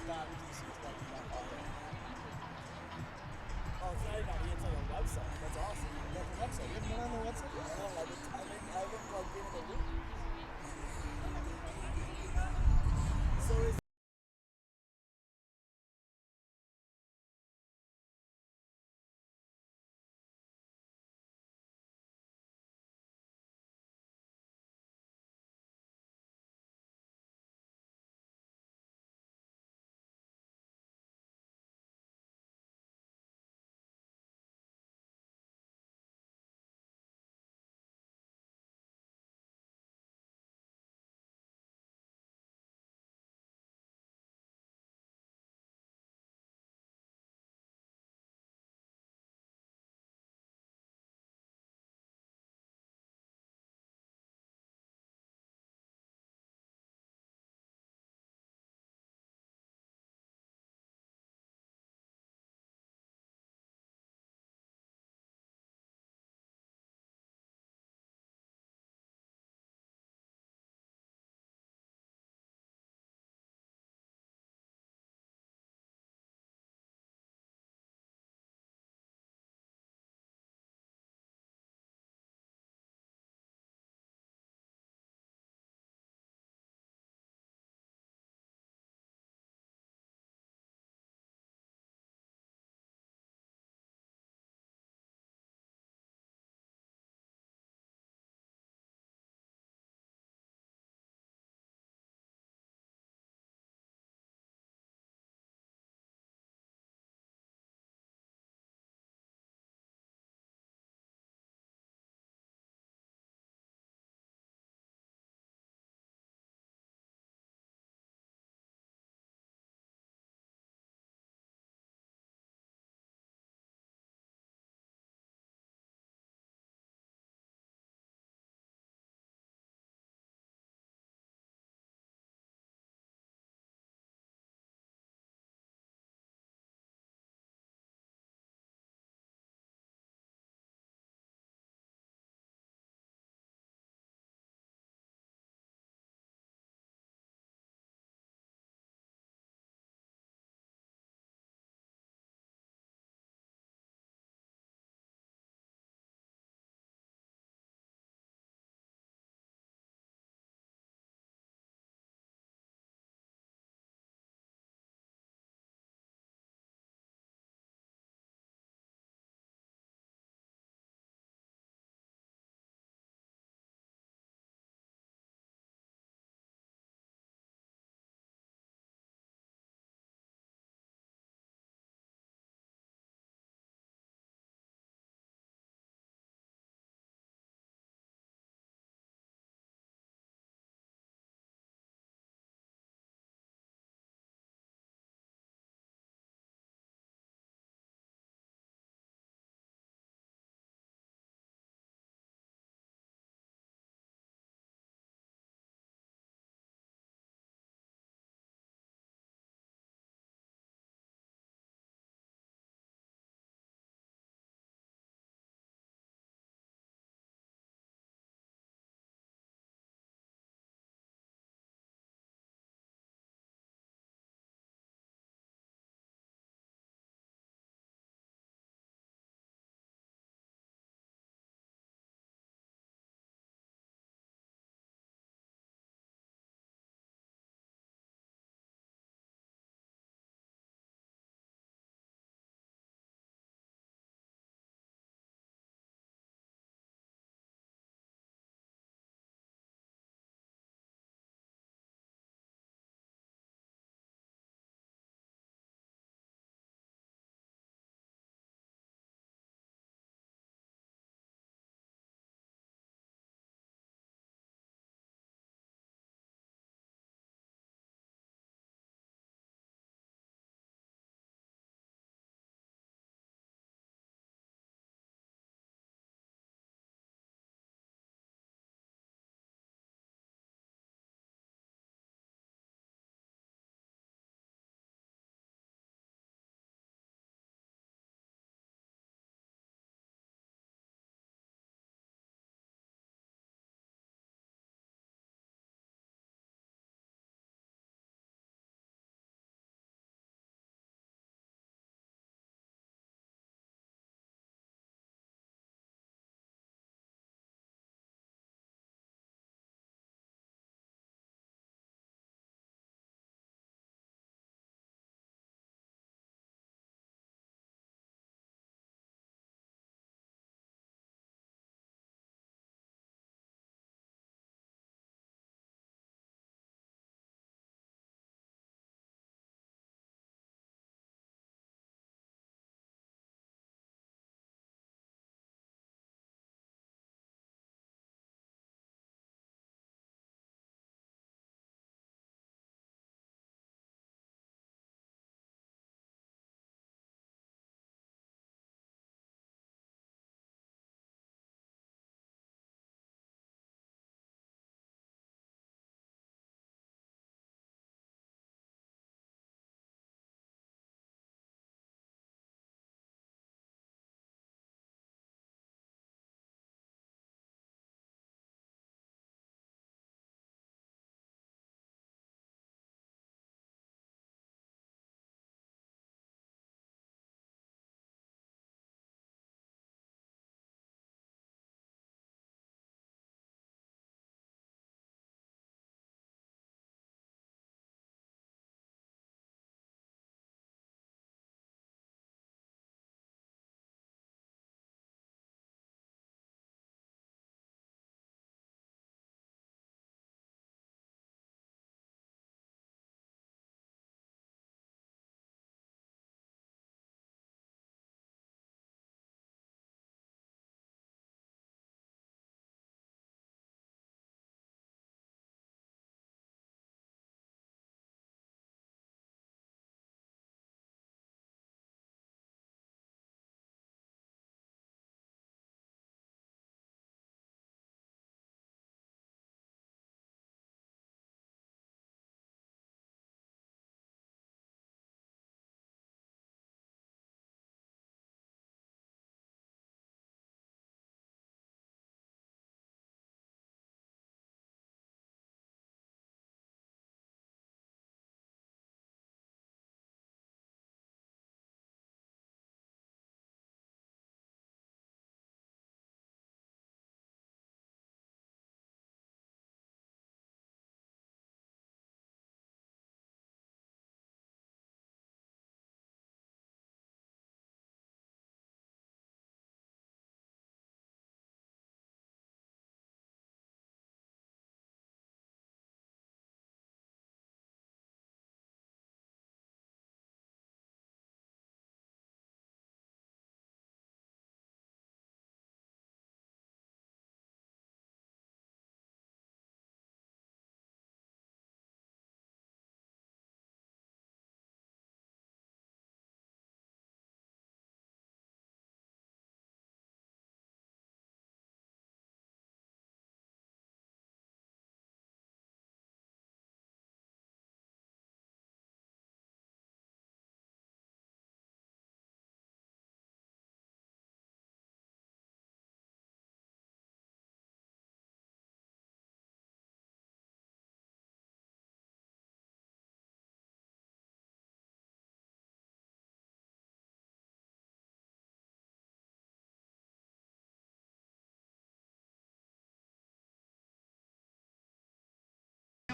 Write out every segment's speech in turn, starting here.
但電視台而家開嘅。Oh, sorry, not yet on your website. That's awesome. You have a website. You haven't been on the website yet? No, I haven't like been in the loop. So is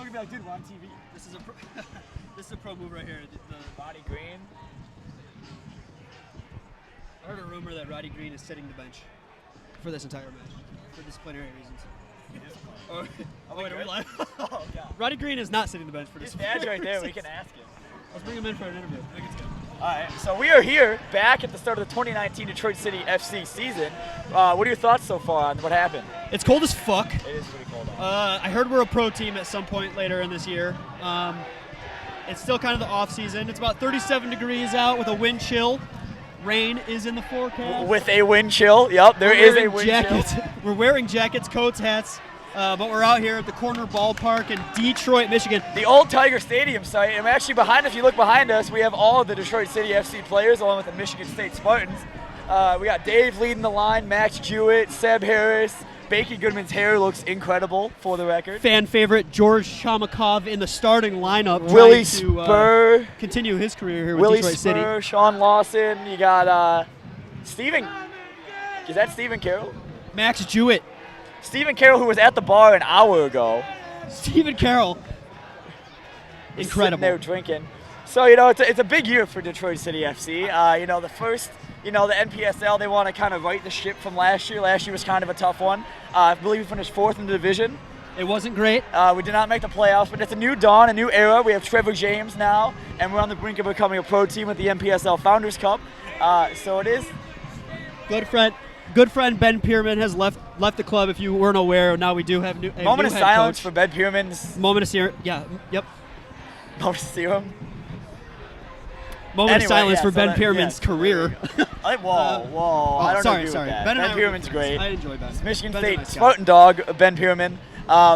gonna be like, dude, we're on TV. This is a this is a pro move right here. The Roddy Green. I heard a rumor that Roddy Green is sitting the bench for this entire match for disciplinary reasons. Wait, are we live? Oh, God. Roddy Green is not sitting the bench for His disciplinary badge right there. We reasons. can ask him. Let's bring him in for an interview. I think it's good. All right, so we are here back at the start of the 2019 Detroit City FC season. What are your thoughts so far on what happened? It's cold as fuck. It is pretty cold out. I heard we're a pro team at some point later in this year. It's still kind of the off season. It's about 37 degrees out with a wind chill. Rain is in the forecast. With a wind chill. Yep, there is a wind jackets. chill. We're wearing jackets, coats, hats. But we're out here at the corner Ballpark in Detroit, Michigan. The old Tiger Stadium site, and actually behind us, if you look behind us, we have all of the Detroit City FC players along with the Michigan State Spartans. We got Dave leading the line, Max Jewett, Seb Harris. Bakey Goodman's hair looks incredible, for the record. Fan favorite George Shamakov in the starting lineup. Willie trying to, Spur. Continue his career here with Willie Detroit Spur, City. Sean Lawson. You got Stephen. Is that Stephen Carroll? Max Jewett. Stephen Carroll, who was at the bar an hour ago. Stephen Carroll. Incredible. Sitting there drinking. So, you know, it's a big year for Detroit City FC. You know, the first, you know, the NPSL, they want to kind of right the ship from last year. Last year was kind of a tough one. I believe we finished 4th in the division. It wasn't great. We did not make the playoffs, but it's a new dawn, a new era. We have Trevor James now, and we're on the brink of becoming a pro team with the NPSL Founders Cup. So it is. Good friend Ben Pierman has left the club. If you weren't aware, now we do have a Moment new of head silence coach. for Ben Pierman's. Moment of silence. Yeah. Yep. Moment of serum. Moment Anyway, of silence yeah, for so Ben that- Pierman's yeah. career. Whoa. I don't sorry. agree with that. Ben and I were Pierman's good. great. I enjoy Ben. It's Michigan Ben's a State nice guy. Spartan dog, Ben Pierman.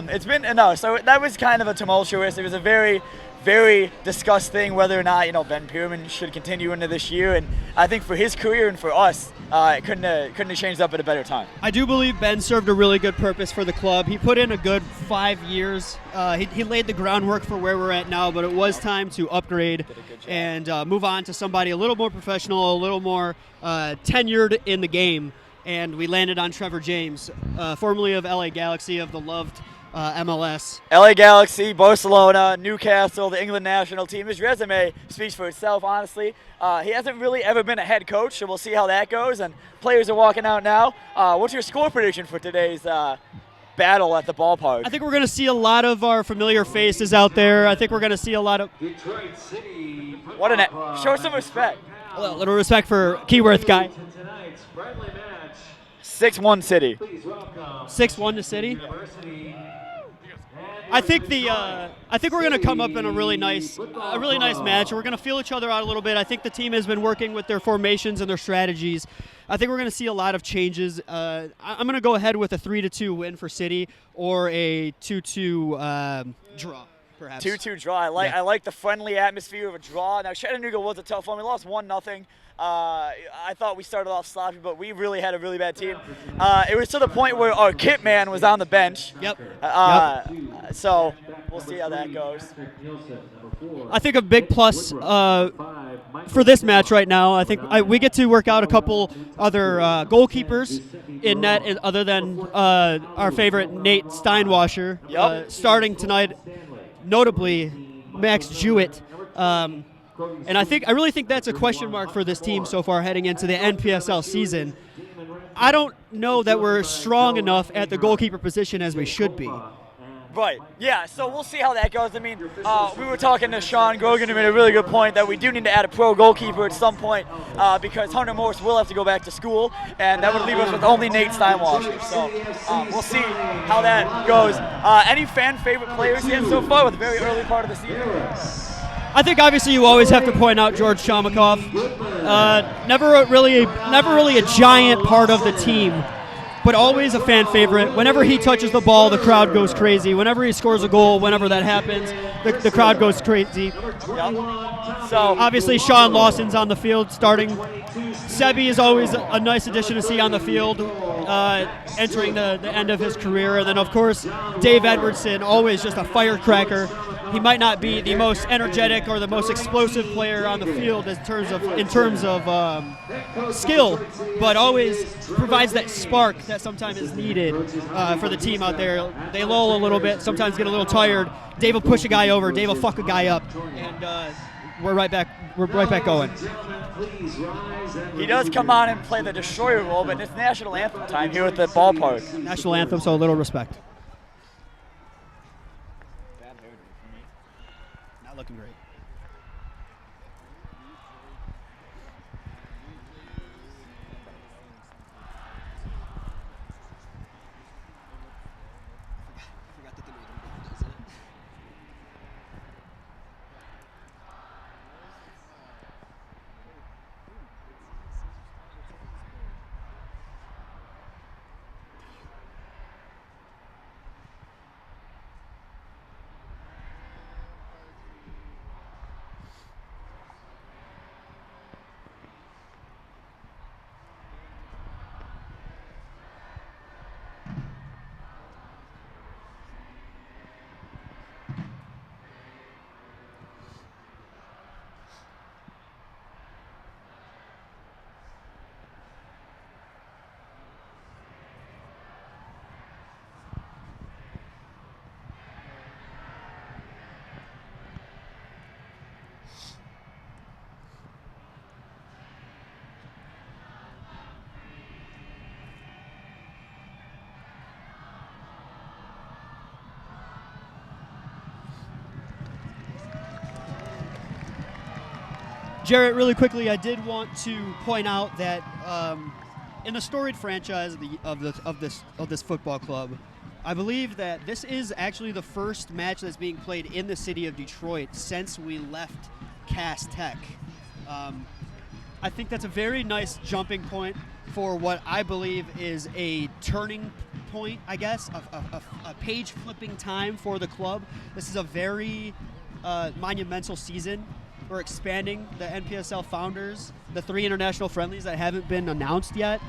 It's been so that was kind of a tumultuous. It was a very, very discussed thing whether or not, you know, Ben Pierman should continue into this year, and I think for his career and for us, it couldn't have changed up at a better time. I do believe Ben served a really good purpose for the club. He put in a good 5 years. He laid the groundwork for where we're at now, but it was time to upgrade and move on to somebody a little more professional, a little more tenured in the game. And we landed on Trevor James, formerly of LA Galaxy, of the loved MLS. LA Galaxy, Barcelona, Newcastle, the England national team. His resume speaks for itself, honestly. He hasn't really ever been a head coach, so we'll see how that goes. And players are walking out now. What's your score prediction for today's battle at the ballpark? I think we're going to see a lot of our familiar faces out there. I think we're going to see a lot of... Detroit City. Show some respect. A little respect for Keyworth guy. Tonight's friendly match. 6-1 City. Please welcome 6-1 to City. University. I think we're going to come up in a really nice match. We're going to feel each other out a little bit. I think the team has been working with their formations and their strategies. I think we're going to see a lot of changes. I'm going to go ahead with a 3-2 win for City or a 2-2 draw, perhaps. 2-2 draw. I like the friendly atmosphere of a draw. Now Chattanooga was a tough one. We lost 1-0. I thought we started off sloppy, but we really had a really bad team. It was to the point where our kit man was on the bench. Yep. So we'll see how that goes. I think a big plus for this match right now, I think we get to work out a couple other goalkeepers in net other than our favorite Nate Steinwasser. Yep. Starting tonight, notably Max Jewett. And I really think that's a question mark for this team so far heading into the NPSL season. I don't know that we're strong enough at the goalkeeper position as we should be. Right. Yeah, so we'll see how that goes. I mean, we were talking to Sean Grogan, who made a really good point that we do need to add a pro goalkeeper at some point because Hunter Morris will have to go back to school, and that would leave us with only Nate Steinwasser. So we'll see how that goes. Any fan favorite players here so far with the very early part of the season? I think obviously you always have to point out George Shamakov. Never really a giant part of the team, but always a fan favorite. Whenever he touches the ball, the crowd goes crazy. Whenever he scores a goal, whenever that happens, the crowd goes crazy. Yep. So obviously Sean Lawson's on the field starting. Sebi is always a nice addition to see on the field, entering the end of his career. And then, of course, Dave Edwardson, always just a firecracker. he might not be the most energetic or the most explosive player on the field in terms of skill, but always provides that spark that sometimes is needed for the team out there. They lull a little bit, sometimes get a little tired. Dave will push a guy over, Dave will fuck a guy up, and we're right back. We're right back going. He does come on and play the destroyer role, but it's national anthem time here at the ballpark. National anthem, so a little respect. Not looking great. Jarrett, really quickly, I did want to point out that in the storied franchise of this football club, I believe that this is actually the first match that's being played in the city of Detroit since we left Cass Tech. I think that's a very nice jumping point for what I believe is a turning point, I guess, a page flipping time for the club. This is a very monumental season. We're expanding the NPSL Founders, the 3 international friendlies that haven't been announced yet,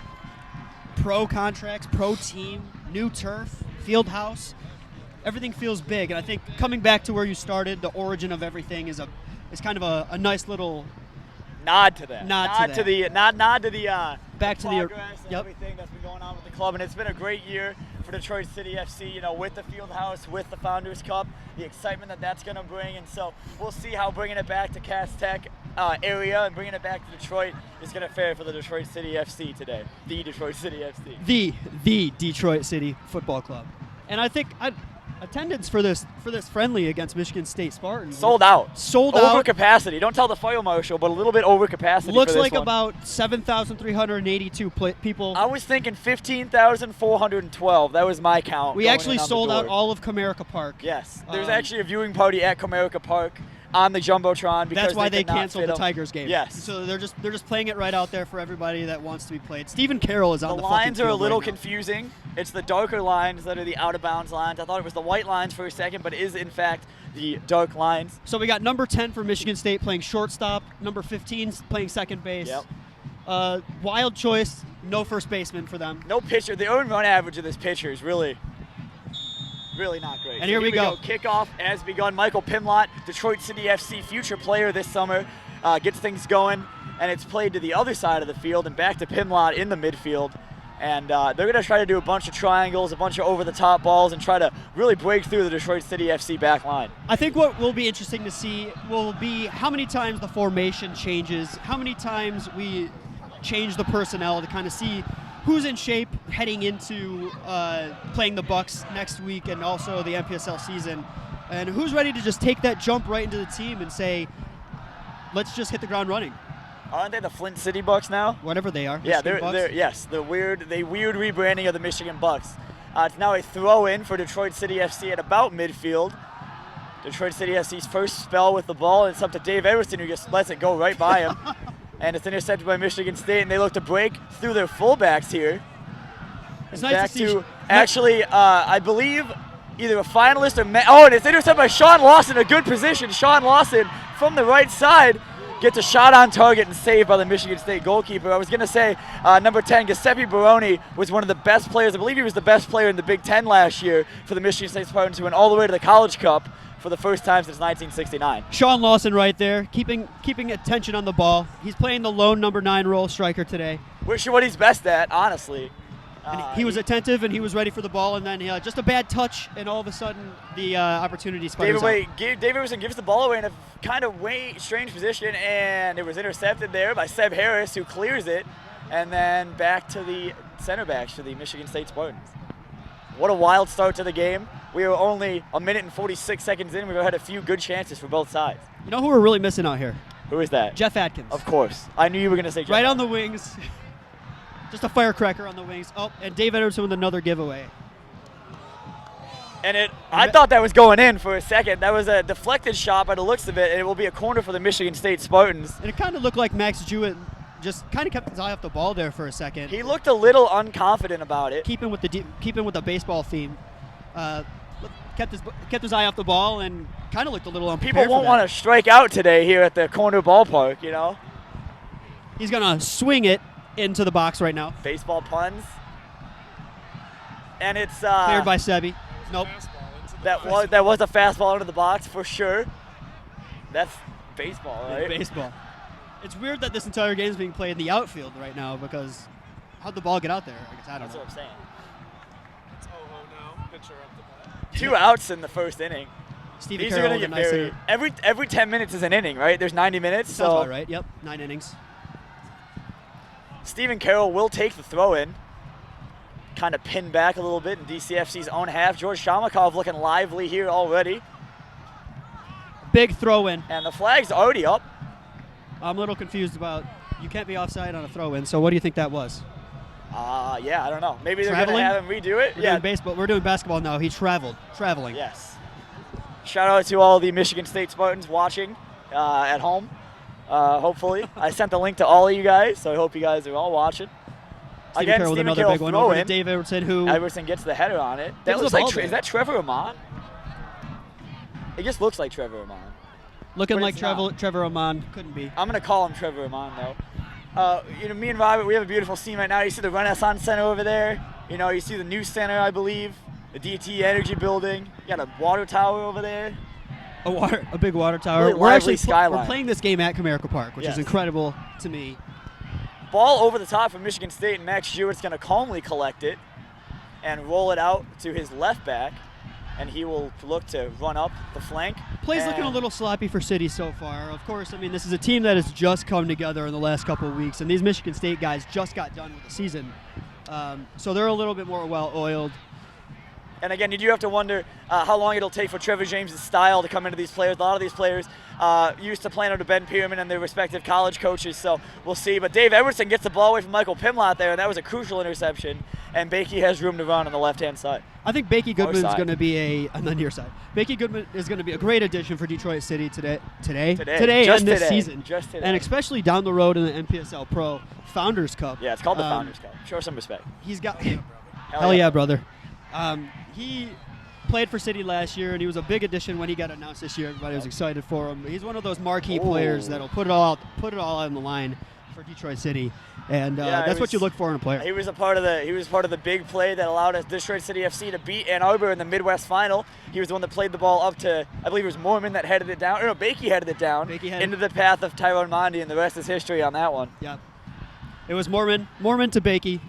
pro contracts, pro team, new turf, field house. Everything feels big, and I think coming back to where you started, the origin of everything is kind of a nice little nod to that. Nod to the back to progress and everything that's been going on with the club, and it's been a great year for Detroit City FC. You know, with the field house, with the Founders Cup, the excitement that's going to bring, and so we'll see how bringing it back to Cass Tech area and bringing it back to Detroit is going to fare for the Detroit City FC today. The Detroit City FC. The Detroit City Football Club, and I think attendance for this friendly against Michigan State Spartans sold out. Over out. capacity. Don't tell the fire marshal, but a little bit over capacity. Looks for this like one. about 7,382 people. I was thinking 15,412. That was my count. We actually sold out all of Comerica Park. Yes. There's actually a viewing party at Comerica Park on the Jumbotron because that's why they could not canceled fit the them. Tigers game. Yes. So they're just playing it right out there for everybody that wants to be played. Stephen Carroll is on the lines are a field little right now. confusing. It's the darker lines that are the out of bounds lines. I thought it was the white lines for a second, but it is in fact the dark lines. So we got number 10 for Michigan State playing shortstop, number 15 playing second base. Yep. Wild choice, no first baseman for them. No pitcher. The earned run average of this pitcher is really not great. And here we go. Kickoff has begun. Michael Pimlott, Detroit City FC future player this summer, gets things going, and it's played to the other side of the field and back to Pimlott in the midfield. And they're going to try to do a bunch of triangles, a bunch of over-the-top balls, and try to really break through the Detroit City FC back line. I think what will be interesting to see will be how many times the formation changes, how many times we change the personnel to kind of see who's in shape heading into playing the Bucks next week and also the NPSL season, and who's ready to just take that jump right into the team and say, let's just hit the ground running. Aren't they the Flint City Bucks now? Whatever they are. Yeah, the weird rebranding of the Michigan Bucks. It's now a throw-in for Detroit City FC at about midfield. Detroit City FC's first spell with the ball, and it's up to Dave Everson, who just lets it go right by him. And it's intercepted by Michigan State, and they look to break through their fullbacks here. It's nice to see. Actually, I believe either a finalist or and it's intercepted by Sean Lawson, a good position. Sean Lawson from the right side gets a shot on target and saved by the Michigan State goalkeeper. I was going to say number 10, Giuseppe Baroni, was one of the best players. I believe he was the best player in the Big Ten last year for the Michigan State Spartans, who went all the way to the College Cup for the first time since 1969. Sean Lawson right there, keeping attention on the ball. He's playing the lone number 9 role striker today. Wish what he's best at, honestly. And he was attentive and he was ready for the ball, and then just a bad touch, and all of a sudden the opportunity spiders out. David Everson gives the ball away in a kind of strange position, and it was intercepted there by Seb Harris, who clears it, and then back to the center backs for the Michigan State Spartans. What a wild start to the game. We were only a minute and 46 seconds in. We've had a few good chances for both sides. You know who we're really missing out here? Who is that? Jeff Atkins. Of course. I knew you were going to say Jeff. Right on the wings. Just a firecracker on the wings. Oh, and Dave Ederson with another giveaway. And I thought that was going in for a second. That was a deflected shot by the looks of it, and it will be a corner for the Michigan State Spartans. And it kind of looked like Max Jewett just kind of kept his eye off the ball there for a second. He looked a little unconfident about it. Keeping with the baseball theme. Kept his eye off the ball and kind of looked a little unprepared. People won't want to strike out today here at the corner ballpark, you know. He's going to swing it into the box right now. Baseball puns. And it's cleared by Sebi. Nope. That was a fastball into the box for sure. That's baseball, right? It's baseball. It's weird that this entire game is being played in the outfield right now, because how'd the ball get out there? I guess I don't know. That's what I'm saying. It's now. Pitcher up the bat. 2 outs in the first inning. Stephen These are Carroll going to with get a nice buried. inning. Every 10 minutes is an inning, right? There's 90 minutes. Sounds so about right. Yep, 9 innings. Stephen Carroll will take the throw in. Kind of pinned back a little bit in DCFC's own half. George Shamakov looking lively here already. Big throw in. And the flag's already up. I'm a little confused about, you can't be offside on a throw in, so what do you think that was? Yeah, I don't know. Maybe they're going to have him redo it. We're doing basketball now. He traveling. Yes. Shout out to all the Michigan State Spartans watching at home. Hopefully. I sent the link to all of you guys, so I hope you guys are all watching. Stephen Carroll with another big one over to Dave Everson, who... Everson gets the header on it. That looks like... Is that Trevor Amon? It just looks like Trevor Amon. Looking like Trevor Amon. Couldn't be. I'm going to call him Trevor Amon, though. Me and Robert, we have a beautiful scene right now. You see the Renaissance Center over there. You see the News Center, I believe. The DT Energy Building. You got a water tower over there. A big water tower. Really we're playing this game at Comerica Park, which is incredible to me. Ball over the top from Michigan State, and Max Jewett's going to calmly collect it and roll it out to his left back, and he will look to run up the flank. Play's looking a little sloppy for City so far. Of course, this is a team that has just come together in the last couple of weeks, and these Michigan State guys just got done with the season. So they're a little bit more well-oiled. And again, you do have to wonder how long it'll take for Trevor James' style to come into these players. A lot of these players used to playing under Ben Pierman and their respective college coaches, so we'll see. But Dave Everson gets the ball away from Michael Pimlott there, and that was a crucial interception. And Bakey has room to run on the left-hand side. I think Bakey Goodman is going to be on the near side. Bakey Goodman is going to be a great addition for Detroit City today and this season. Just today. And especially down the road in the NPSL Pro Founders Cup. Yeah, it's called the Founders Cup. Show some respect. He's got hell yeah, brother. He played for City last year, and he was a big addition when he got announced this year. Everybody was excited for him. He's one of those marquee players that'll put it all on the line for Detroit City, and that's what you look for in a player. He was part of the big play that allowed us Detroit City FC to beat Ann Arbor in the Midwest Final. He was the one that played the ball up to, I believe it was Mormon that headed it down. Or no, Bakey headed it down into the path of Tyrone Mondi, and the rest is history on that one. Yeah, it was Mormon to Bakey.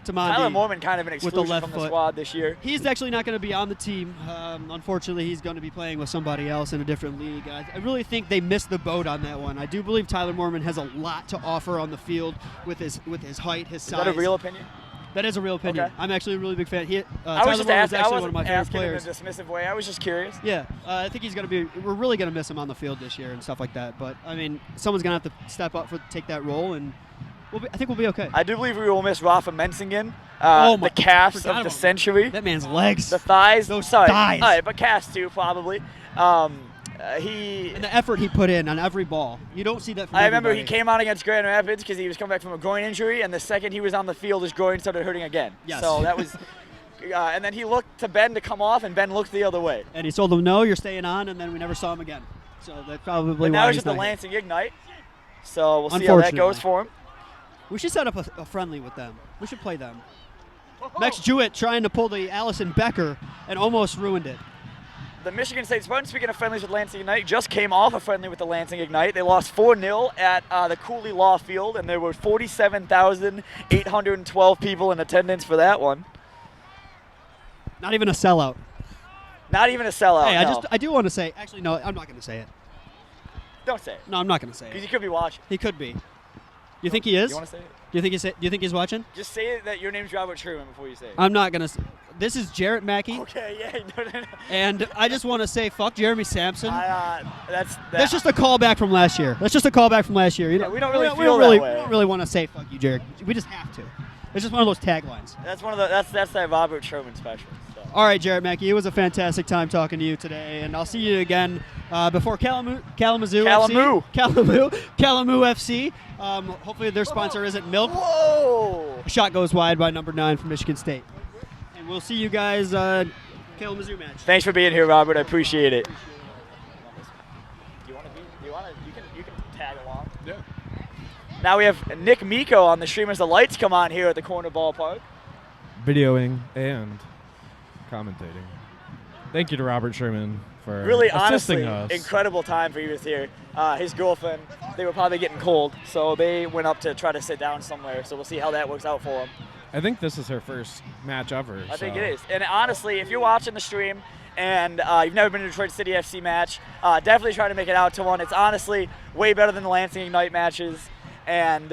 Tyler Mormon kind of an exclusion from the squad this year. He's actually not going to be on the team. Unfortunately, he's going to be playing with somebody else in a different league. I really think they missed the boat on that one. I do believe Tyler Mormon has a lot to offer on the field with his height, his size. Is that a real opinion? That is a real opinion. Okay. I'm actually a really big fan. Tyler Mormon is actually one of my favorite players. In a dismissive way. I was just curious. Yeah, I think he's going to be. We're really going to miss him on the field this year and stuff like that. But someone's going to have to step up take that role, and I think we'll be okay. I do believe we will miss Rafa Mensingen. The calves of the century. That man's legs. The thighs. Those thighs. All right, but calves too, probably. And the effort he put in on every ball. You don't see that from remember he came on against Grand Rapids because he was coming back from a groin injury, and the second he was on the field, his groin started hurting again. Yes. So that was and then he looked to Ben to come off, and Ben looked the other way. And he told him, no, you're staying on, and then we never saw him again. So that's probably but now why he's at the Lansing Ignite. So we'll see how that goes for him. We should set up a friendly with them. We should play them. Max Jewett trying to pull the Allison Becker and almost ruined it. The Michigan State Spartans, speaking of friendlies with Lansing Ignite, just came off a friendly with the Lansing Ignite. They lost 4-0 at the Cooley Law Field, and there were 47,812 people in attendance for that one. Not even a sellout. Not even a sellout. Hey, no. I do want to say. Actually, no, I'm not going to say it. Don't say it. No, I'm not going to say Because it. he could be watching. He could be. You think he is? You want to say it? Do you think he's watching? Just say it that your name's Robert Truman before you say it. I'm not going to. This is Jarrett Mackey. Okay, yeah. No. And I just want to say, fuck Jeremy Sampson. That's just a callback from last year. That's just a callback from last year. You know, we don't really we feel don't really, that way. We don't really want to say fuck you, Jared. We just have to. It's just one of those taglines. That's one of the that's that Robert Truman special. So. All right, Jarrett Mackey, it was a fantastic time talking to you today, and I'll see you again before Kalamazoo FC. Hopefully their sponsor isn't Milk. Whoa! A shot goes wide by number 9 from Michigan State. And we'll see you guys Kalamazoo match. Thanks for being here, Robert. I appreciate it. You can tag along. Yeah. Now we have Nick Miko on the stream as the lights come on here at the corner ballpark. Videoing and commentating. Thank you to Robert Sherman for Really, assisting honestly, us. incredible time for he was here. His girlfriend, they were probably getting cold, so they went up to try to sit down somewhere. So we'll see how that works out for him. I think this is her first match ever. I think it is. And honestly, if you're watching the stream and you've never been to a Detroit City FC match, definitely try to make it out to one. It's honestly way better than the Lansing Ignite matches. And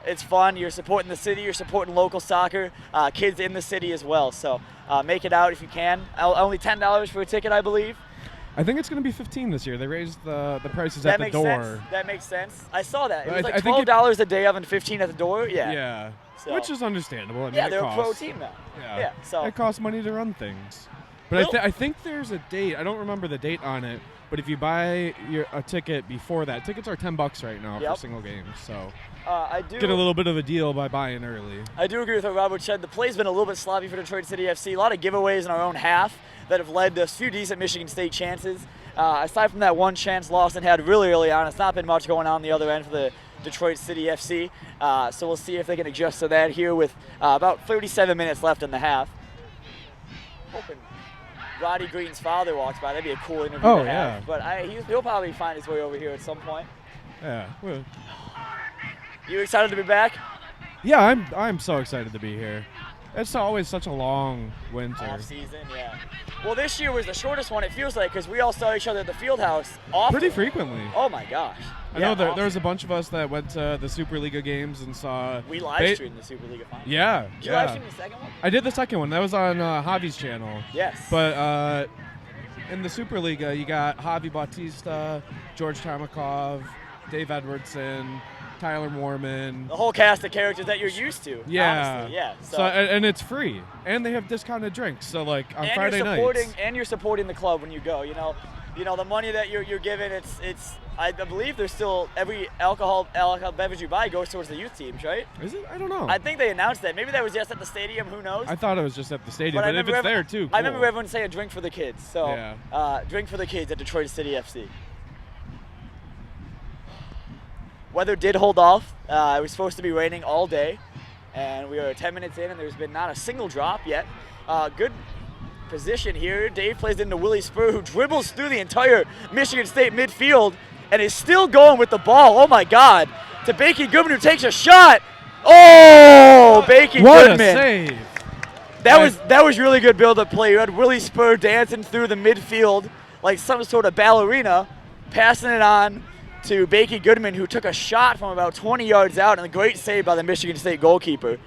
it's fun. You're supporting the city. You're supporting local soccer, kids in the city as well. So make it out if you can. Only $10 for a ticket, I believe. I think it's going to be $15 this year. They raised the prices at the door. Sense. That makes sense. I saw that. It was like I think $12 a day of and $15 at the door. Yeah. Yeah. So. Which is understandable. I mean, Yeah, it they're costs. a pro team now. Yeah. So It costs money to run things. But Well- I think there's a date. I don't remember the date on it. But if you buy a ticket before that, tickets are $10 right now for single games. So I do get a little bit of a deal by buying early. I do agree with what Robert said. The play's been a little bit sloppy for Detroit City FC. A lot of giveaways in our own half that have led to a few decent Michigan State chances. Aside from that one chance Lawson had really early on, it's not been much going on the other end for the Detroit City FC. So we'll see if they can adjust to that here with about 37 minutes left in the half. Hoping Roddy Green's father walks by. That'd be a cool interview to have. But he'll probably find his way over here at some point. Yeah. Well, You excited to be back? yeah, I'm so excited to be here. It's always such a long winter. Off season, yeah. Well, this year was the shortest one, it feels like, because we all saw each other at the field house often. Pretty frequently. Oh my gosh. I know there was a bunch of us that went to the Superliga games and saw. We live streamed the Superliga final. Yeah. Did you live stream the second one? I did the second one. That was on Javi's channel. Yes. But in the Superliga, you got Javi Bautista, George Tamakov, Dave Edwardson, Tyler Mormon. The whole cast of characters that you're used to. Yeah. Honestly, yeah. So and it's free, and they have discounted drinks. So like on and Friday nights. And you're supporting the club when you go. You know the money that you're given. It's I believe there's still every alcohol beverage you buy goes towards the youth teams, right? Is it? I don't know. I think they announced that. Maybe that was just at the stadium. Who knows? I thought it was just at the stadium, But but if it's there too, cool. I remember everyone saying drink for the kids. So Yeah. drink for the kids at Detroit City FC. Weather did hold off. It was supposed to be raining all day, and we are 10 minutes in, and there's been not a single drop yet. Good position here. Dave plays into Willie Spur, who dribbles through the entire Michigan State midfield and is still going with the ball. Oh my God! To Bakey Goodman, who takes a shot. Oh, Bakey What Goodman! a save! That was really good build-up play. You had Willie Spur dancing through the midfield like some sort of ballerina, passing it on to Bakey Goodman, who took a shot from about 20 yards out, and a great save by the Michigan State goalkeeper.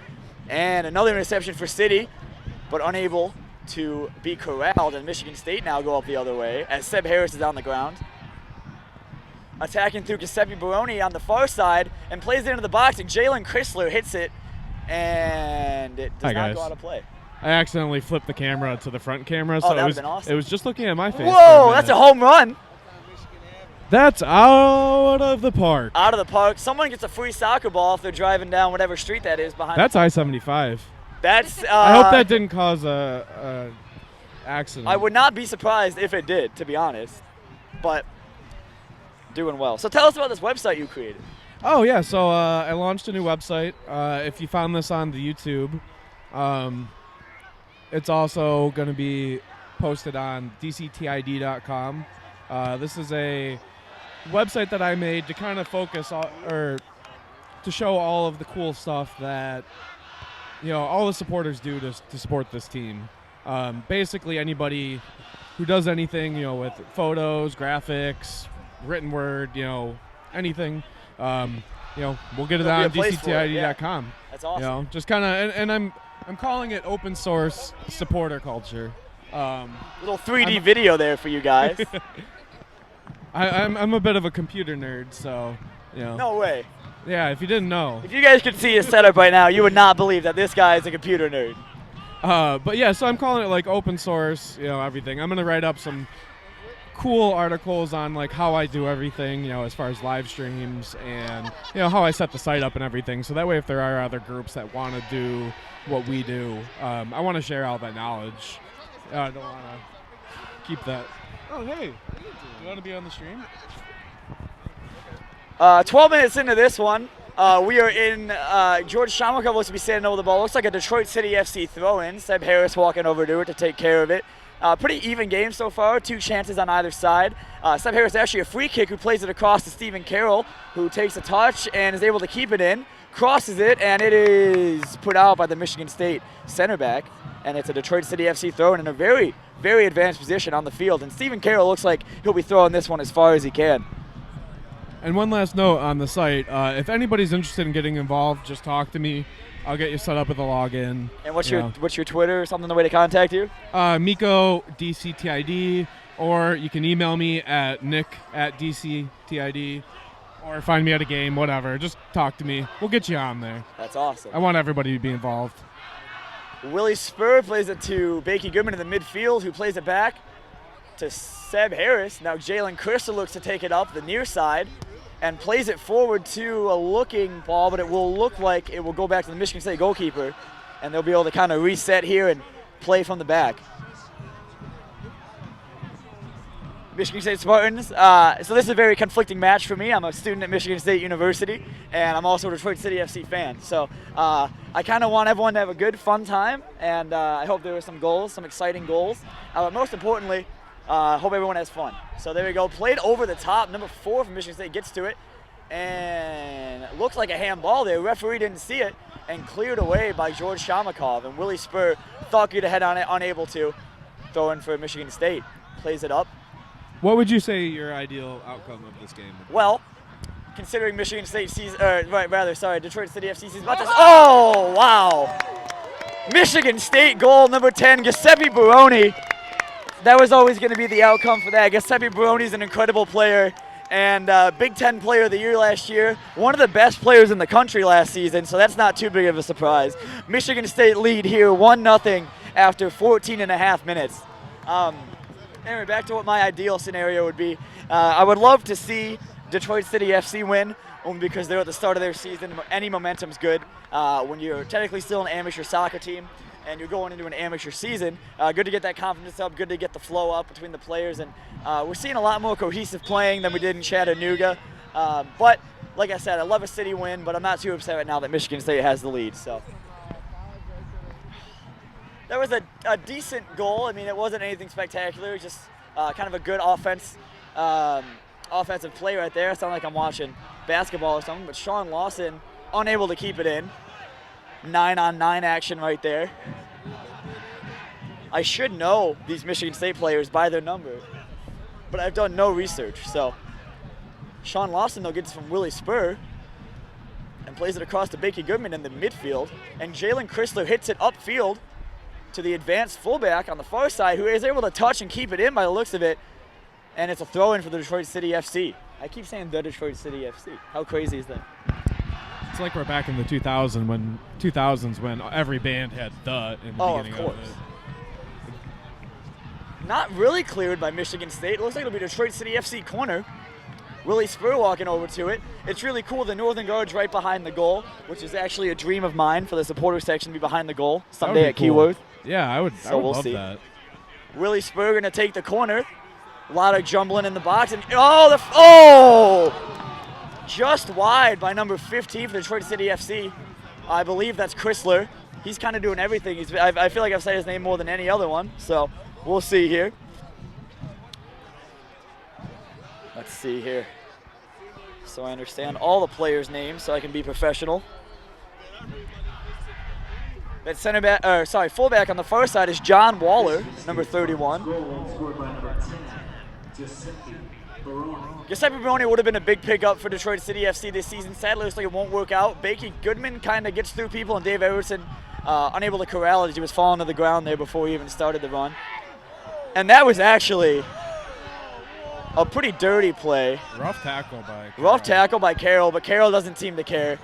And another interception for City, but unable to be corralled, and Michigan State now go up the other way as Seb Harris is on the ground. Attacking through Giuseppe Baroni on the far side and plays it into the box, and Jalen Chrysler hits it, and it does not go out of play. I accidentally flipped the camera to the front camera, Oh, so that it would've was been awesome. it was just looking at my face. Whoa, that's a home run. That's out of the park. Out of the park. Someone gets a free soccer ball if they're driving down whatever street that is behind. That's I-75. That's. I hope that didn't cause a accident. I would not be surprised if it did, to be honest. But doing well. So tell us about this website you created. Oh, yeah. So I launched a new website. If you found this on the YouTube, it's also going to be posted on dctid.com. This is a website that I made to kind of focus or to show all of the cool stuff that all the supporters do to support this team. Basically, anybody who does anything with photos, graphics, written word, anything. We'll get it on dctid.com. That's awesome. Just kind of, and I'm calling it open source supporter culture. Little 3D video there for you guys. I'm a bit of a computer nerd, so No way. Yeah, if you didn't know. If you guys could see his setup right now, you would not believe that this guy is a computer nerd. But yeah, so I'm calling it like open source, everything. I'm gonna write up some cool articles on like how I do everything, as far as live streams and how I set the site up and everything. So that way, if there are other groups that want to do what we do, I want to share all that knowledge. I don't want to keep that. Oh, hey, do you want to be on the stream? 12 minutes into this one, we are in George Shamakov supposed to be standing over the ball. Looks like a Detroit City FC throw-in. Seb Harris walking over to it to take care of it. Pretty even game so far, 2 chances on either side. Seb Harris actually a free kick who plays it across to Stephen Carroll, who takes a touch and is able to keep it in, crosses it, and it is put out by the Michigan State center back. And it's a Detroit City FC throw-in in a very, very advanced position on the field. And Stephen Carroll looks like he'll be throwing this one as far as he can. And one last note on the site, if anybody's interested in getting involved, just talk to me. I'll get you set up with a login. And what's your Twitter or something, the way to contact you? Miko, DCTID, or you can email me at nick@DCTID, or find me at a game, whatever. Just talk to me. We'll get you on there. That's awesome. I want everybody to be involved. Willie Spur plays it to Bakey Goodman in the midfield, who plays it back to Seb Harris. Now Jalen Crystal looks to take it up the near side and plays it forward to a looking ball, but it will look like it will go back to the Michigan State goalkeeper, and they'll be able to kind of reset here and play from the back. Michigan State Spartans. So this is a very conflicting match for me. I'm a student at Michigan State University, and I'm also a Detroit City FC fan. So I kind of want everyone to have a good, fun time, and I hope there are some goals, some exciting goals. But most importantly, hope everyone has fun. So there we go. Played over the top. Number 4 from Michigan State gets to it, and it looks like a handball there. Referee didn't see it, and cleared away by George Shamakov. And Willie Spur thought he'd head on it, unable to. Throw in for Michigan State. Plays it up. What would you say your ideal outcome of this game would be? Well, considering Michigan State season, Detroit City FC season about this. Oh, wow. Michigan State goal number 10, Giuseppe Baroni. That was always going to be the outcome for that. Giuseppe Baroni's an incredible player and Big Ten Player of the Year last year. One of the best players in the country last season, so that's not too big of a surprise. Michigan State lead here 1-0 after 14 and a half minutes. Anyway, back to what my ideal scenario would be. I would love to see Detroit City FC win, only because they're at the start of their season. Any momentum's good. When you're technically still an amateur soccer team and you're going into an amateur season, good to get that confidence up, good to get the flow up between the players. And we're seeing a lot more cohesive playing than we did in Chattanooga. But like I said, I love a city win, but I'm not too upset right now that Michigan State has the lead. So that was a decent goal. I mean, it wasn't anything spectacular, just kind of a good offensive play right there. It sounded like I'm watching basketball or something, but Sean Lawson unable to keep it in. 9-on-9 action right there. I should know these Michigan State players by their number, but I've done no research. So Sean Lawson, though, gets from Willie Spur and plays it across to Bakey Goodman in the midfield, and Jalen Chrysler hits it upfield to the advanced fullback on the far side, who is able to touch and keep it in by the looks of it, and it's a throw-in for the Detroit City FC. I keep saying the Detroit City FC. How crazy is that? It's like we're back in the 2000s when every band had the in the beginning of it. Not really cleared by Michigan State. It looks like it'll be Detroit City FC corner. Willie Spur walking over to it. It's really cool. The Northern Guard's right behind the goal, which is actually a dream of mine for the supporter section to be behind the goal someday at Keyworth. Yeah, I would we'll love see. that. Willie Spur going to take the corner. A lot of jumbling in the box. And just wide by number 15 for the Detroit City FC. I believe that's Chrysler. He's kind of doing everything. I feel like I've said his name more than any other one, so we'll see here. Let's see here. So I understand all the players' names so I can be professional. That fullback on the far side is John Waller, number 31. Giuseppe Baroni would have been a big pickup for Detroit City FC this season. Sadly, it looks like it won't work out. Bakey Goodman kind of gets through people, and Dave Edwardson unable to corral it as he was falling to the ground there before he even started the run. And that was actually a pretty dirty play. Rough tackle by Carroll. Rough tackle by Carroll, but Carroll doesn't seem to care.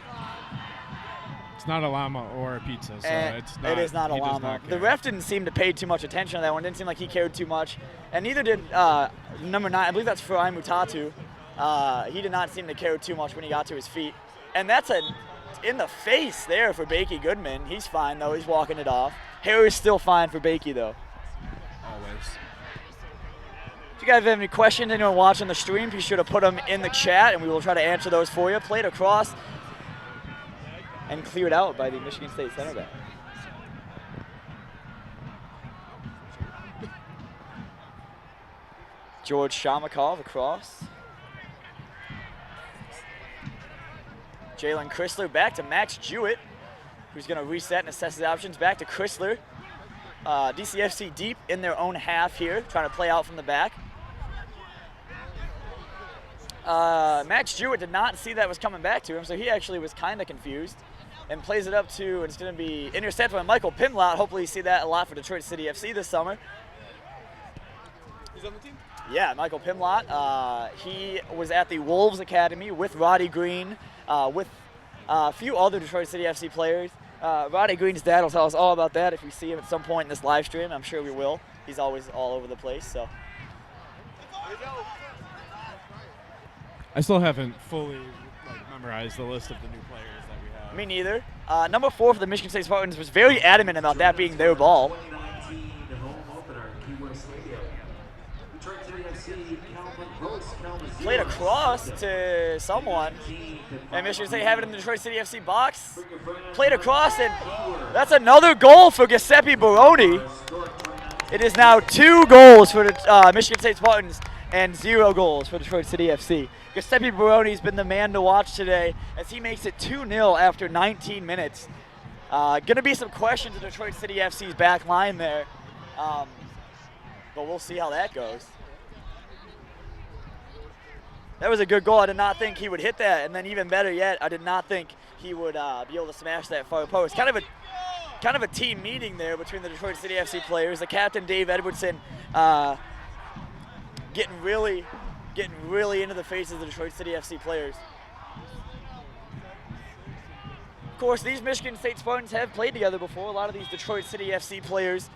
It's not a llama or a pizza, so it's not. It is not a llama. The ref didn't seem to pay too much attention to that one. Didn't seem like he cared too much. And neither did number 9. I believe that's Farai Mutatu. He did not seem to care too much when he got to his feet. And that's in the face there for Bakey Goodman. He's fine, though. He's walking it off. Hair is still fine for Bakey, though. Always. If you guys have any questions, anyone watching the stream, be sure to put them in the chat, and we will try to answer those for you. Played across and cleared out by the Michigan State center back. George Shamakov across. Jalen Chrysler back to Max Jewett, who's going to reset and assess his options. Back to Chrysler. DCFC deep in their own half here, trying to play out from the back. Max Jewett did not see that was coming back to him, so he actually was kind of confused and plays it up to, and it's going to be intercepted by Michael Pimlott. Hopefully you see that a lot for Detroit City FC this summer. He's on the team? Yeah, Michael Pimlott. He was at the Wolves Academy with Roddy Green, with a few other Detroit City FC players. Roddy Green's dad will tell us all about that if we see him at some point in this live stream. I'm sure we will. He's always all over the place, so. I still haven't fully memorized the list of the new players that we have. Me neither. Number 4 for the Michigan State Spartans was very adamant about that being their ball. Played across to someone, and Michigan State have it in the Detroit City FC box. Played across, and that's another goal for Giuseppe Baroni. It is now 2 goals for the Michigan State Spartans and 0 goals for Detroit City FC. Giuseppe Baroni's been the man to watch today as he makes it 2-0 after 19 minutes. Going to be some questions in Detroit City FC's back line there, but we'll see how that goes. That was a good goal. I did not think he would hit that, and then even better yet, I did not think he would be able to smash that far post. Kind of a team meeting there between the Detroit City FC players. The captain, Dave Edwardson, getting really into the faces of the Detroit City FC players. Of course, these Michigan State Spartans have played together before. A lot of these Detroit City FC players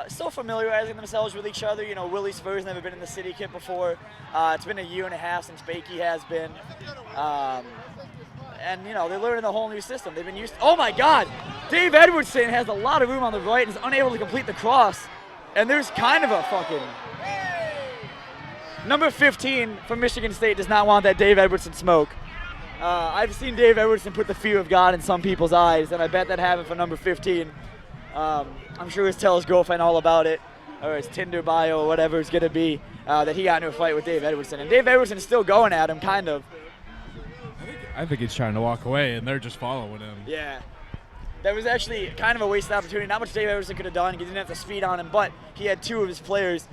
still familiarizing themselves with each other. You know, Willie Spur's never been in the city kit before. It's been a year and a half since Bakey has been. And, you know, they're learning a whole new system. They've been used to, oh my God! Dave Edwardson has a lot of room on the right and is unable to complete the cross. And there's kind of a fucking... Number 15 from Michigan State does not want that Dave Edwardson smoke. I've seen Dave Edwardson put the fear of God in some people's eyes, and I bet that happened for number 15. I'm sure he's tell his girlfriend all about it, or his Tinder bio, or whatever it's going to be, that he got into a fight with Dave Edwardson. And Dave Edwardson is still going at him, kind of. I think he's trying to walk away, and they're just following him. Yeah. That was actually kind of a wasted opportunity. Not much Dave Edwardson could have done. He didn't have the speed on him, but he had 2 of his players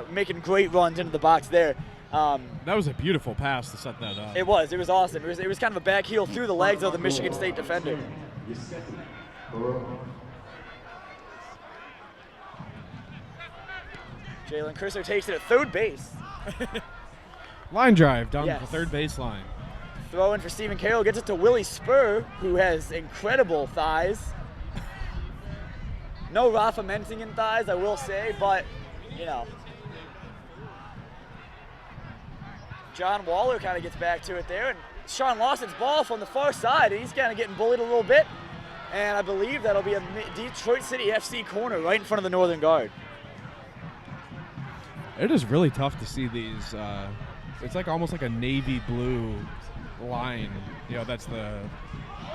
making great runs into the box there. That was a beautiful pass to set that up. It was awesome. It was kind of a back heel through the legs of the Michigan State defender. Jalen Chrysler takes it at third base. Line drive down Yes. the third baseline. Throw in for Stephen Carroll, gets it to Willie Spur, who has incredible thighs. No Rafa Mentingen thighs, I will say, but, you know. John Waller kind of gets back to it there, and Sean Lawson's ball from the far side, and he's kind of getting bullied a little bit. And I believe that'll be a Detroit City FC corner right in front of the Northern Guard. It is really tough to see these. It's like almost like a navy blue line. You know, that's the.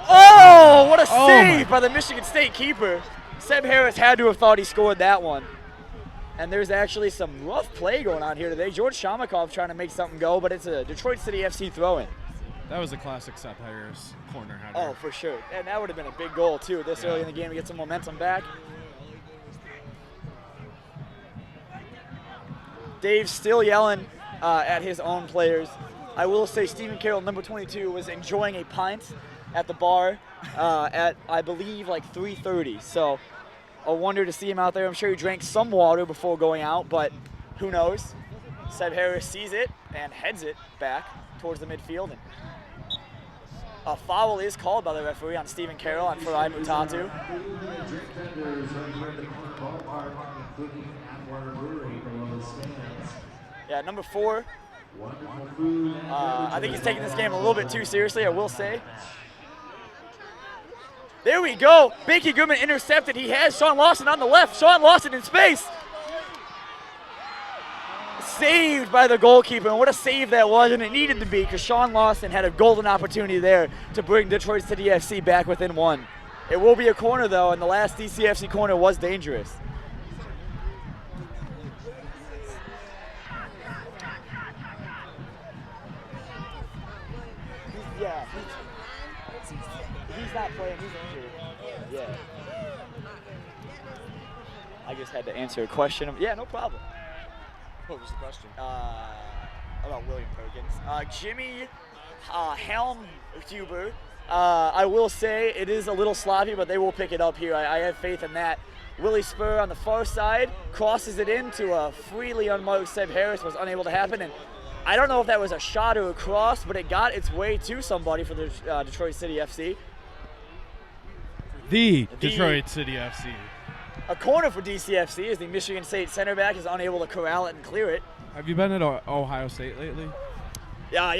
Oh, what a Oh save my. by the Michigan State keeper. Seb Harris had to have thought he scored that one. And there's actually some rough play going on here today. George Shamakov trying to make something go, but it's a Detroit City FC throw-in. That was a classic Seth Harris corner header. Oh, for sure. And that would have been a big goal, too, this early in the game to get some momentum back. Dave's still yelling at his own players. I will say Stephen Carroll, number 22, was enjoying a pint at the bar at, I believe, like 3:30. So a wonder to see him out there. I'm sure he drank some water before going out, but who knows? Seb Harris sees it and heads it back towards the midfield. And a foul is called by the referee on Stephen Carroll on Farai Mutatu. Yeah, number 4. I think he's taking this game a little bit too seriously, I will say. There we go. Bakey Goodman intercepted. He has Sean Lawson on the left. Sean Lawson in space. Saved by the goalkeeper, and what a save that was, and it needed to be because Sean Lawson had a golden opportunity there to bring Detroit City FC back within 1. It will be a corner, though, and the last DCFC corner was dangerous. He's not playing, he's injured. Yeah. I just had to answer a question. Yeah, no problem. What was the question? About William Perkins. Jimmy Helmhuber, I will say it is a little sloppy, but they will pick it up here. I have faith in that. Willie Spur on the far side crosses it into a freely unmarked Seb Harris, was unable to happen. And I don't know if that was a shot or a cross, but it got its way to somebody for the Detroit City FC. The Detroit City FC. A corner for DCFC as the Michigan State center back is unable to corral it and clear it. Have you been at Ohio State lately? Yeah, I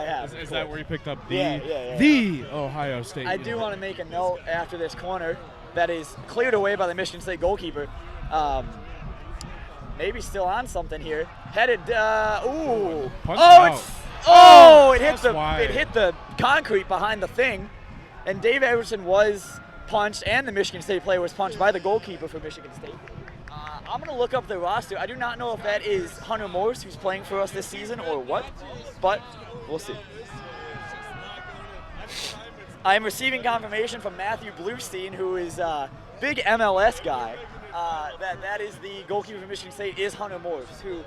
have. Is that where you picked up the Yeah. Ohio State? I do want to make a note after this corner that is cleared away by the Michigan State goalkeeper. Maybe still on something here. Headed. Ooh. It hit the concrete behind the thing, and Dave Everson was punched, and the Michigan State player was punched by the goalkeeper for Michigan State. I'm going to look up the roster. I do not know if that is Hunter Morse, who's playing for us this season, or what, but we'll see. I am receiving confirmation from Matthew Bluestein, who is a big MLS guy, that is the goalkeeper for Michigan State is Hunter Morse, who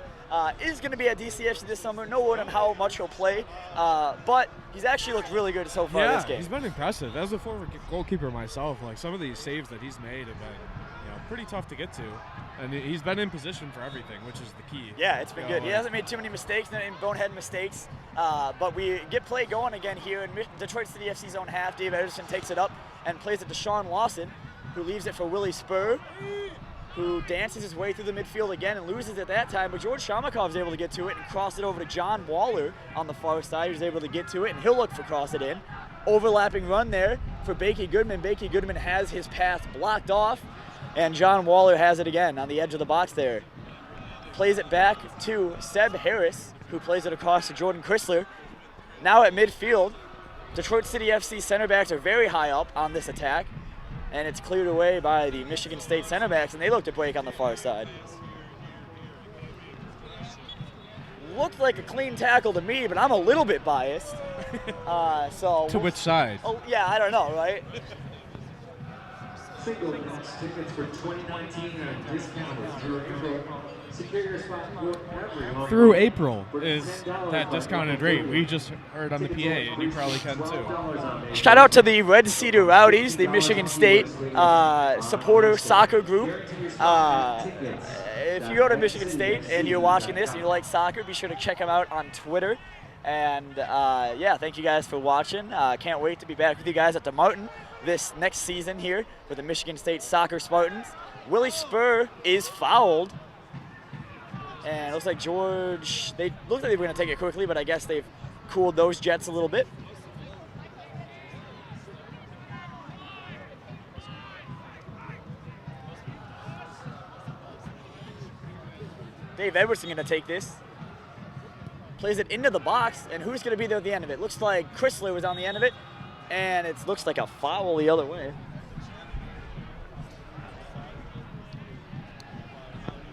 is going to be at DCFC this summer. No word on how much he'll play, but he's actually looked really good so far this game. He's been impressive. As a former goalkeeper myself, like some of these saves that he's made have been, pretty tough to get to, and he's been in position for everything, which is the key. Yeah, it's been good. He hasn't made too many mistakes, no bonehead mistakes, but we get play going again here in Detroit City FC's own half. Dave Ederson takes it up and plays it to Sean Lawson, who leaves it for Willie Spur, who dances his way through the midfield again and loses at that time, but George Shamakov is able to get to it and cross it over to John Waller on the far side, who's able to get to it, and he'll look for cross it in. Overlapping run there for Bakey Goodman. Bakey Goodman has his path blocked off, and John Waller has it again on the edge of the box there. Plays it back to Seb Harris, who plays it across to Jordan Chrysler. Now at midfield, Detroit City FC center backs are very high up on this attack, and it's cleared away by the Michigan State center backs, and they look to break on the far side. Looked like a clean tackle to me, but I'm a little bit biased. To which side? Oh, yeah, I don't know, right? Single match tickets for 2019 are discounted through April. Secure your spot for every Through April is that discounted rate. We just heard on the PA, and you probably can too. Shout out to the Red Cedar Rowdies, the Michigan State supporter soccer group. If you go to Michigan State and you're watching this and you like soccer, be sure to check them out on Twitter. And yeah, thank you guys for watching. Can't wait to be back with you guys at the Martin this next season here with the Michigan State Soccer Spartans. Willie Spur is fouled. And it looks like George, they looked like they were going to take it quickly, but I guess they've cooled those jets a little bit. Dave Edwardson going to take this. plays it into the box, and who's going to be there at the end of it? Looks like Chrysler was on the end of it, and it looks like a foul the other way.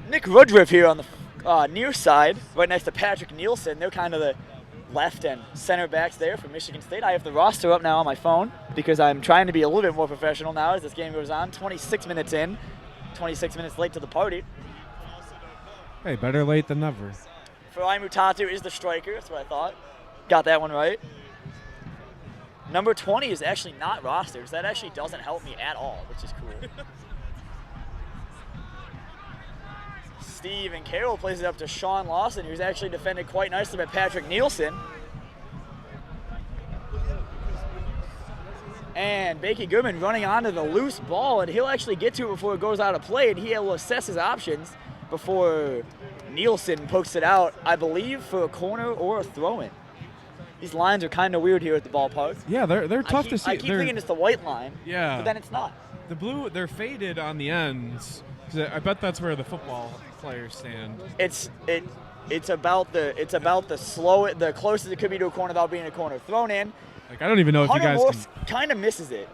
Nick Rudriff here on the near side, right next to Patrick Nielsen. They're kind of the left and center backs there for Michigan State. I have the roster up now on my phone because I'm trying to be a little bit more professional now as this game goes on. 26 minutes in, 26 minutes late to the party. Hey, better late than never. Farai Mutatu is the striker, that's what I thought. Got that one right. Number 20 is actually not rostered, so that actually doesn't help me at all, which is cool. Steven Carroll plays it up to Sean Lawson, who's actually defended quite nicely by Patrick Nielsen. And Bakey Goodman running onto the loose ball, and he'll actually get to it before it goes out of play, and he'll assess his options before Nielsen pokes it out, I believe, for a corner or a throw-in. These lines are kind of weird here at the ballpark. Yeah, they're tough to see. I keep thinking it's the white line, yeah, but then it's not. The blue, they're faded on the ends. 'Cause I bet that's where the football players stand. It's about the closest it could be to a corner without being a corner. Thrown in. Like, I don't even know if you Hunter guys Morse can. kind of misses it.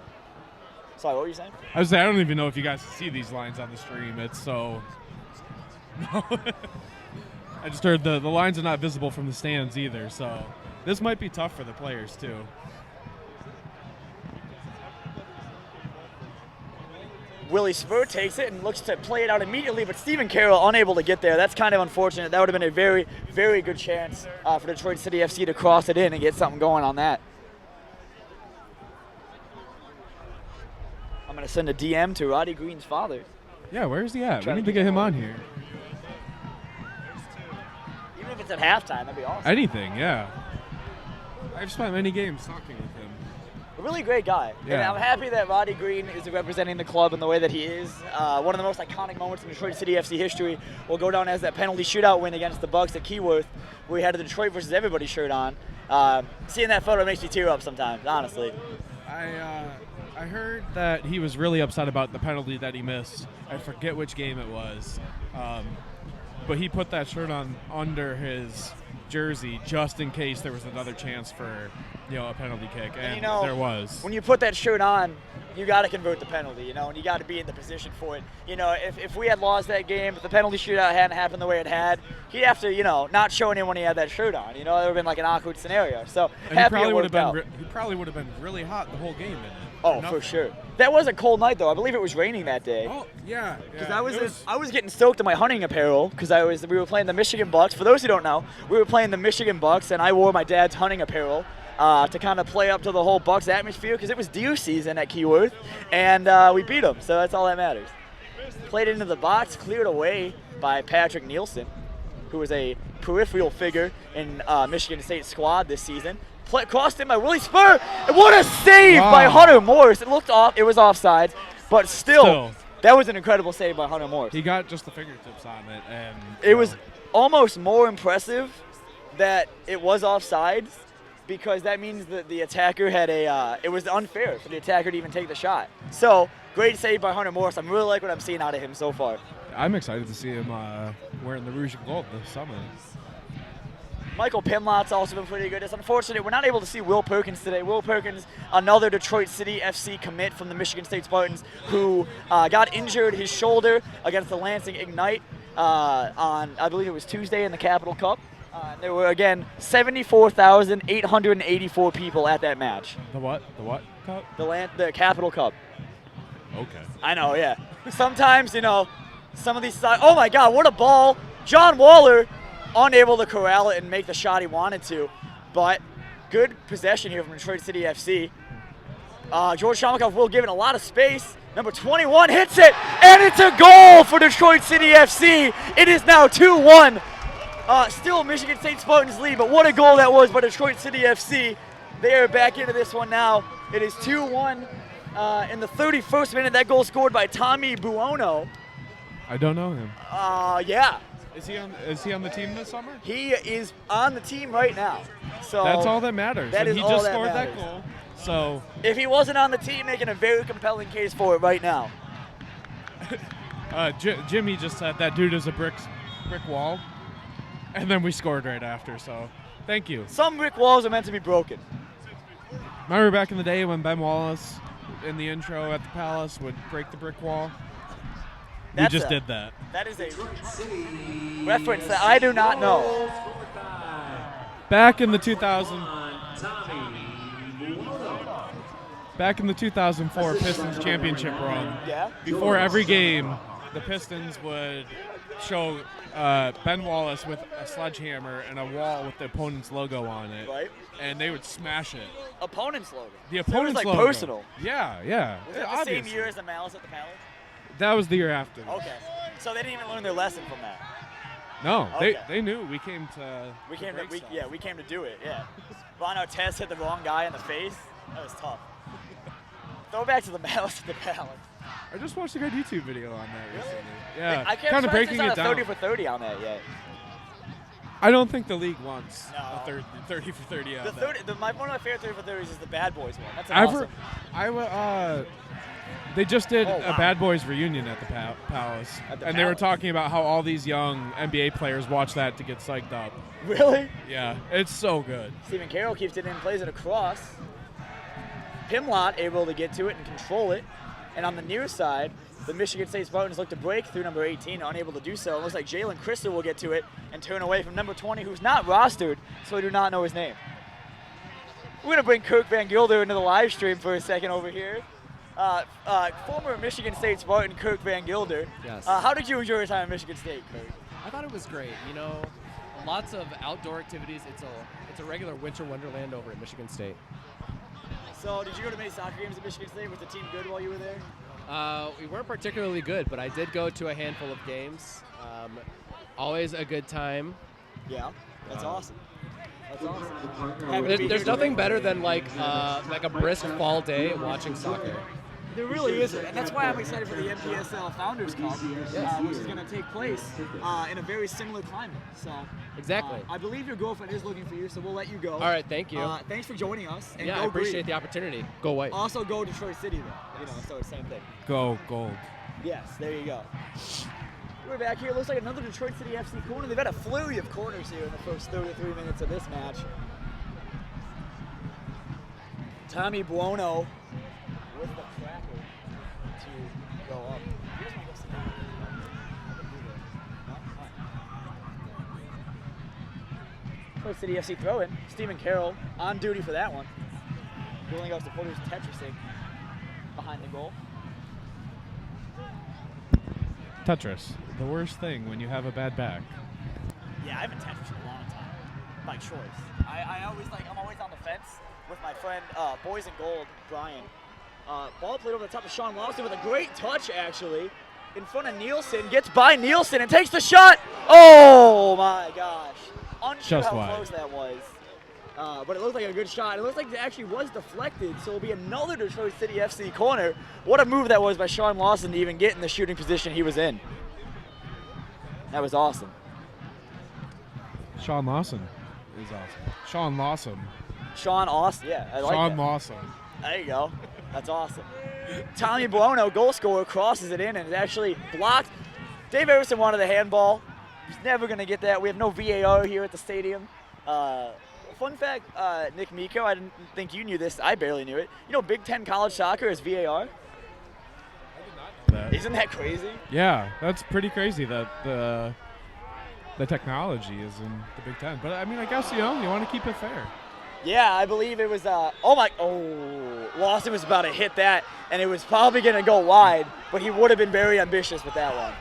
Sorry, what were you saying? I was saying, I don't even know if you guys can see these lines on the stream. It's so. No. I just heard the lines are not visible from the stands either, so this might be tough for the players too. Willie Spur takes it and looks to play it out immediately, but Stephen Carroll unable to get there. That's kind of unfortunate. That would have been a very, very good chance for Detroit City FC to cross it in and get something going on that. I'm going to send a DM to Roddy Green's father. Yeah, where's he at? We Trying need to to get him on here. Even if it's at halftime, that'd be awesome. Anything, yeah. I've spent many games talking with him. A really great guy. And Yeah. I'm happy that Roddy Green is representing the club in the way that he is. One of the most iconic moments in Detroit City FC history will go down as that penalty shootout win against the Bucks at Keyworth, where he had the Detroit versus everybody shirt on. Seeing that photo makes me tear up sometimes, honestly. I heard that he was really upset about the penalty that he missed. I forget which game it was. But he put that shirt on under his jersey just in case there was another chance for, a penalty kick, and there was. When you put that shirt on, you got to convert the penalty, and you got to be in the position for it. If we had lost that game, if the penalty shootout hadn't happened the way it had, he'd have to, not show anyone he had that shirt on. It would have been like an awkward scenario. So and happy he it worked out. He probably would have been really hot the whole game. For sure. That was a cold night, though. I believe it was raining that day. Oh, yeah. Because I was getting stoked in my hunting apparel because we were playing the Michigan Bucks. For those who don't know, we were playing the Michigan Bucks, and I wore my dad's hunting apparel to kind of play up to the whole Bucks atmosphere because it was deer season at Keyworth, and we beat them, so that's all that matters. Played into the box, cleared away by Patrick Nielsen, who was a peripheral figure in Michigan State's squad this season. Crossed in by Willie Spur, and what a save by Hunter Morse. It looked off, it was offsides, but still, that was an incredible save by Hunter Morse. He got just the fingertips on it, and it was almost more impressive that it was offsides, because that means that the attacker had it was unfair for the attacker to even take the shot. So, great save by Hunter Morse. I'm really like what I'm seeing out of him so far. I'm excited to see him wearing the Rouge and Gold this summer. Michael Pimlott's also been pretty good. It's unfortunate we're not able to see Will Perkins today. Will Perkins, another Detroit City FC commit from the Michigan State Spartans, who got injured his shoulder against the Lansing Ignite on, I believe it was Tuesday in the Capital Cup. There were, again, 74,884 people at that match. The what? The what cup? The Capital Cup. Okay. I know, yeah. Sometimes, some of these, oh my God, what a ball. John Waller, unable to corral it and make the shot he wanted to, but good possession here from Detroit City FC. George Shomikov will give it a lot of space. Number 21 hits it, and it's a goal for Detroit City FC. It is now 2-1. Still Michigan State Spartans lead, but what a goal that was by Detroit City FC. They are back into this one now. It is 2-1 in the 31st minute. That goal scored by Tommy Buono. I don't know him. Yeah. Is he on the team this summer? He is on the team right now. So that's all that matters. That and is he just all that scored matters. that goal. So if he wasn't on the team, making a very compelling case for it right now. Jimmy just said that dude is a brick wall, and then we scored right after. So Thank you. Some brick walls are meant to be broken. Remember back in the day when Ben Wallace, in the intro at the Palace, would break the brick wall? We just did that. That is a reference that I do not know. Back in the 2004 Pistons championship run, before every game, the Pistons would show Ben Wallace with a sledgehammer and a wall with the opponent's logo on it, Right. and they would smash it. Opponent's logo. The opponent's so it was like logo. personal. Yeah. Was that the Obviously. same year as the Malice at the Palace? That was the year after. Okay. So they didn't even learn their lesson from that. No, Okay. they knew we came to. We came break to stuff. we came to do it. Yeah. Bono Tess hit the wrong guy in the face. That was tough. Throwback to the Malice at the Palace. I just watched a good YouTube video on that recently. Yeah, I can't kind of trust breaking there's it not a 30 down. for 30 on that yet. I don't think the league wants No. a 30 for 30 out The of that. 30, one of my favorite 30 for 30s is the Bad Boys one. That's an awesome. They just did Oh, a wow. Bad Boys reunion at the Palace, At the and they were Palace? talking about how all these young NBA players watch that to get psyched up. Really? Yeah, it's so good. Stephen Carroll keeps it in, plays it across. Pimlott able to get to it and control it. And on the near side, the Michigan State Spartans look to break through number 18, unable to do so. It looks like Jalen Crystal will get to it and turn away from number 20, who's not rostered, so we do not know his name. We're going to bring Kirk Van Gilder into the live stream for a second over here. Former Michigan State Spartan Kirk Van Gilder. Yes. How did you enjoy your time at Michigan State, Kirk? I thought it was great. You know, lots of outdoor activities. It's a regular winter wonderland over at Michigan State. So did you go to many soccer games at Michigan State? Was the team good while you were there? We weren't particularly good, but I did go to a handful of games. Always a good time. Yeah, that's awesome. That's awesome. There's nothing better than like a brisk fall day watching soccer. There really isn't, and that's why I'm excited for the MPSL Founders Cup, which is going to take place in a very similar climate. So Exactly. I believe your girlfriend is looking for you, so we'll let you go. All right, thank you. Thanks for joining us. And Yeah, go I appreciate green. the opportunity. Go white. Also go Detroit City, though. You know, so it's the same thing. Go gold. Yes, there you go. We're back here. Looks like another Detroit City FC corner. They've had a flurry of corners here in the first 33 minutes of this match. Tommy Buono with the cracker to go up. You guys wanna go sit down? No? All right. Detroit City FC throw in. Stephen Carroll on duty for that one. Building out supporters Tetrising behind the goal. Tetris, the worst thing when you have a bad back. Yeah, I haven't Tetris in a long time, by choice. I'm always on the fence with my friend Boys in Gold, Brian. Ball played over the top of Sean Lawson with a great touch, actually, in front of Nielsen. Gets by Nielsen and takes the shot. Oh my gosh! Unsure Just how wide. close that was. But it looked like a good shot. It looks like it actually was deflected, so it'll be another Detroit City FC corner. What a move that was by Sean Lawson to even get in the shooting position he was in. That was awesome. Sean Lawson is awesome. Sean Lawson. Sean Austin, yeah, I like Sean that. Lawson. There you go. That's awesome. Tommy Buono, goal scorer, crosses it in and is actually blocked. Dave Everson wanted a handball. He's never going to get that. We have no VAR here at the stadium. Fun fact, Nick Miko, I didn't think you knew this. I barely knew it. You know Big Ten college soccer is VAR? Isn't that crazy? Yeah, that's pretty crazy that the technology is in the Big Ten. But I mean, I guess you want to keep it fair. Yeah, I believe it was, Lawson was about to hit that, and it was probably going to go wide, but he would have been very ambitious with that one.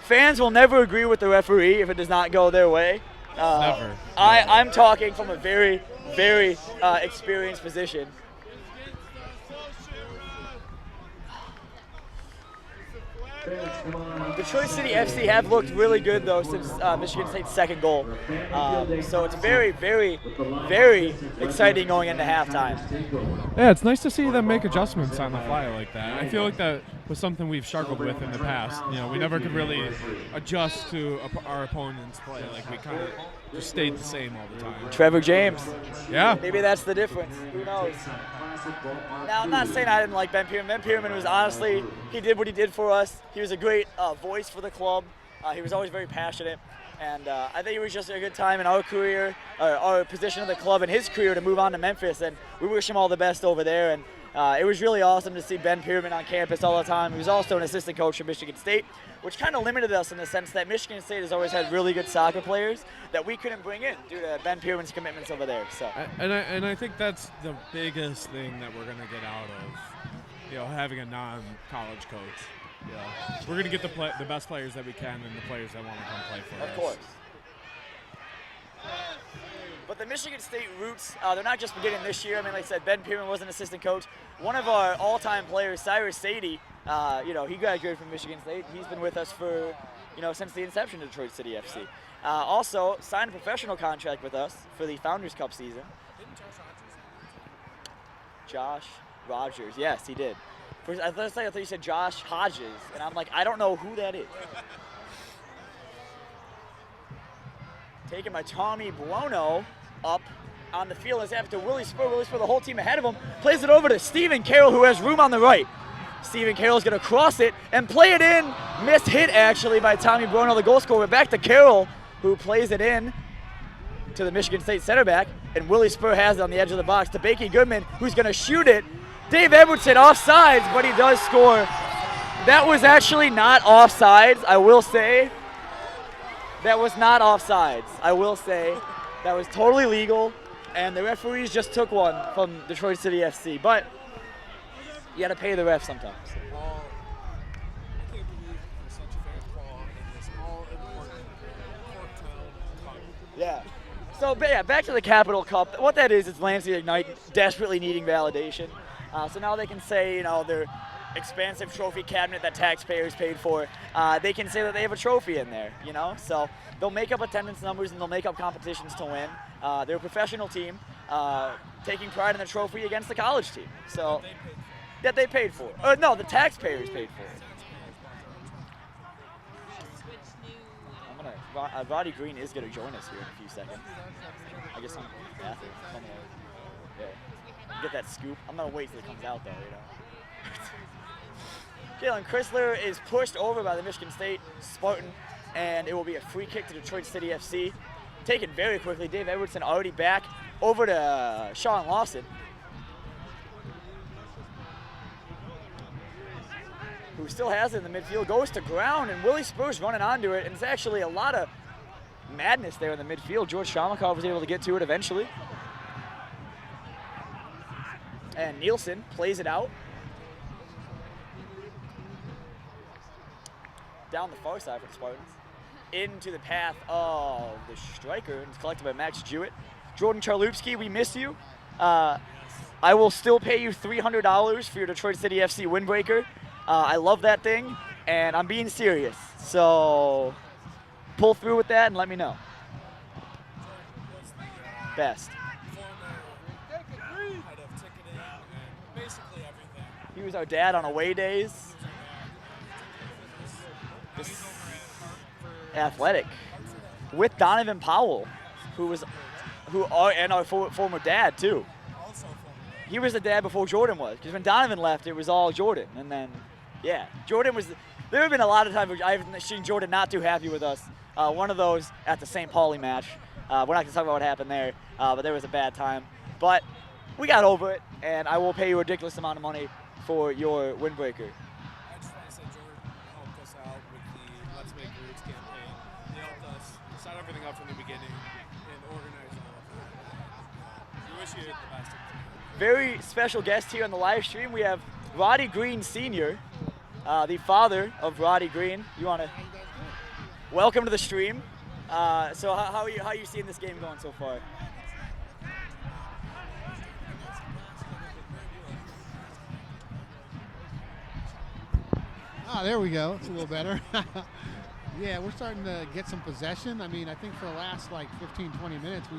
Fans will never agree with the referee if it does not go their way. Never. I'm talking from a very, very experienced position. Detroit City FC have looked really good, though, since Michigan State's second goal. So it's very, very, very exciting going into halftime. Yeah, it's nice to see them make adjustments on the fly like that. I feel like that was something we've struggled with in the past. You know, we never could really adjust to our opponent's play. Like, we kind of just stayed the same all the time. Trevor James. Yeah. Maybe that's the difference. Who knows? Now, I'm not saying I didn't like Ben Pierman. Ben Pierman was honestly, he did what he did for us. He was a great voice for the club. He was always very passionate. And I think it was just a good time in our career, our position of the club and his career to move on to Memphis. And we wish him all the best over there. And it was really awesome to see Ben Pierman on campus all the time. He was also an assistant coach at Michigan State, which kind of limited us in the sense that Michigan State has always had really good soccer players that we couldn't bring in due to Ben Pierman's commitments over there. So. And I think that's the biggest thing that we're going to get out of, having a non-college coach. Yeah, we're going to get the best players that we can and the players that want to come play for us. Of course. But the Michigan State roots, they're not just beginning this year. I mean, like I said, Ben Pierman was an assistant coach. One of our all-time players, Cyrus Sadie, he graduated from Michigan State. He's been with us for, since the inception of Detroit City FC. Also signed a professional contract with us for the Founders Cup season. Josh Rogers, yes, he did. I thought you said Josh Hodges, and I'm like, I don't know who that is. Taking by Tommy Buono up on the field as after Willie Spur, the whole team ahead of him, plays it over to Stephen Carroll, who has room on the right. Stephen Carroll's going to cross it and play it in. Missed hit, actually, by Tommy Buono, the goal scorer. Back to Carroll, who plays it in to the Michigan State center back, and Willie Spur has it on the edge of the box to Bakey Goodman, who's going to shoot it. Dave Edwardson offsides, but he does score. That was actually not offsides, I will say. That was not offsides, I will say. That was totally legal, and the referees just took one from Detroit City FC. But you got to pay the ref sometimes. I can't believe there's such a fair call in this all-important Corktown Cup. Yeah. So, back to the Capital Cup. What that is Lansing Ignite desperately needing validation. So now they can say, their expansive trophy cabinet that taxpayers paid for, they can say that they have a trophy in there, So they'll make up attendance numbers and they'll make up competitions to win. They're a professional team taking pride in the trophy against the college team. So that they paid for. No, the taxpayers paid for it. Roddy Green is going to join us here in a few seconds. I guess I'm get that scoop. I'm going to wait till it comes out, though, Jalen Chrysler is pushed over by the Michigan State Spartan, and it will be a free kick to Detroit City FC. Taken very quickly. Dave Edwardson already back over to Sean Lawson, who still has it in the midfield, goes to ground, and Willie Spur's running onto it, and it's actually a lot of madness there in the midfield. George Shamakov was able to get to it eventually. And Nielsen plays it out. Down the far side for the Spartans. Into the path of the striker, and it's collected by Max Jewett. Jordan Charlupski, we miss you. I will still pay you $300 for your Detroit City FC windbreaker. I love that thing, and I'm being serious. So pull through with that and let me know. Best. He was our dad on away days. Just athletic. With Donovan Powell, and our former dad too. He was the dad before Jordan was, because when Donovan left, it was all Jordan. And then, Jordan was. There have been a lot of times I've seen Jordan not too happy with us. One of those at the St. Pauli match. We're not going to talk about what happened there, but there was a bad time. But we got over it, and I will pay you a ridiculous amount of money for your windbreaker. I just want to say Jordan helped us out with the Let's Make Roots campaign. He helped us set everything up from the beginning and organize all of that. We wish you the best. Very special guest here on the live stream. We have Roddy Green Sr., the father of Roddy Green. You want to welcome to the stream. So how are you seeing this game going so far? There we go. It's a little better. Yeah, we're starting to get some possession. I mean, I think for the last 15, 20 minutes, we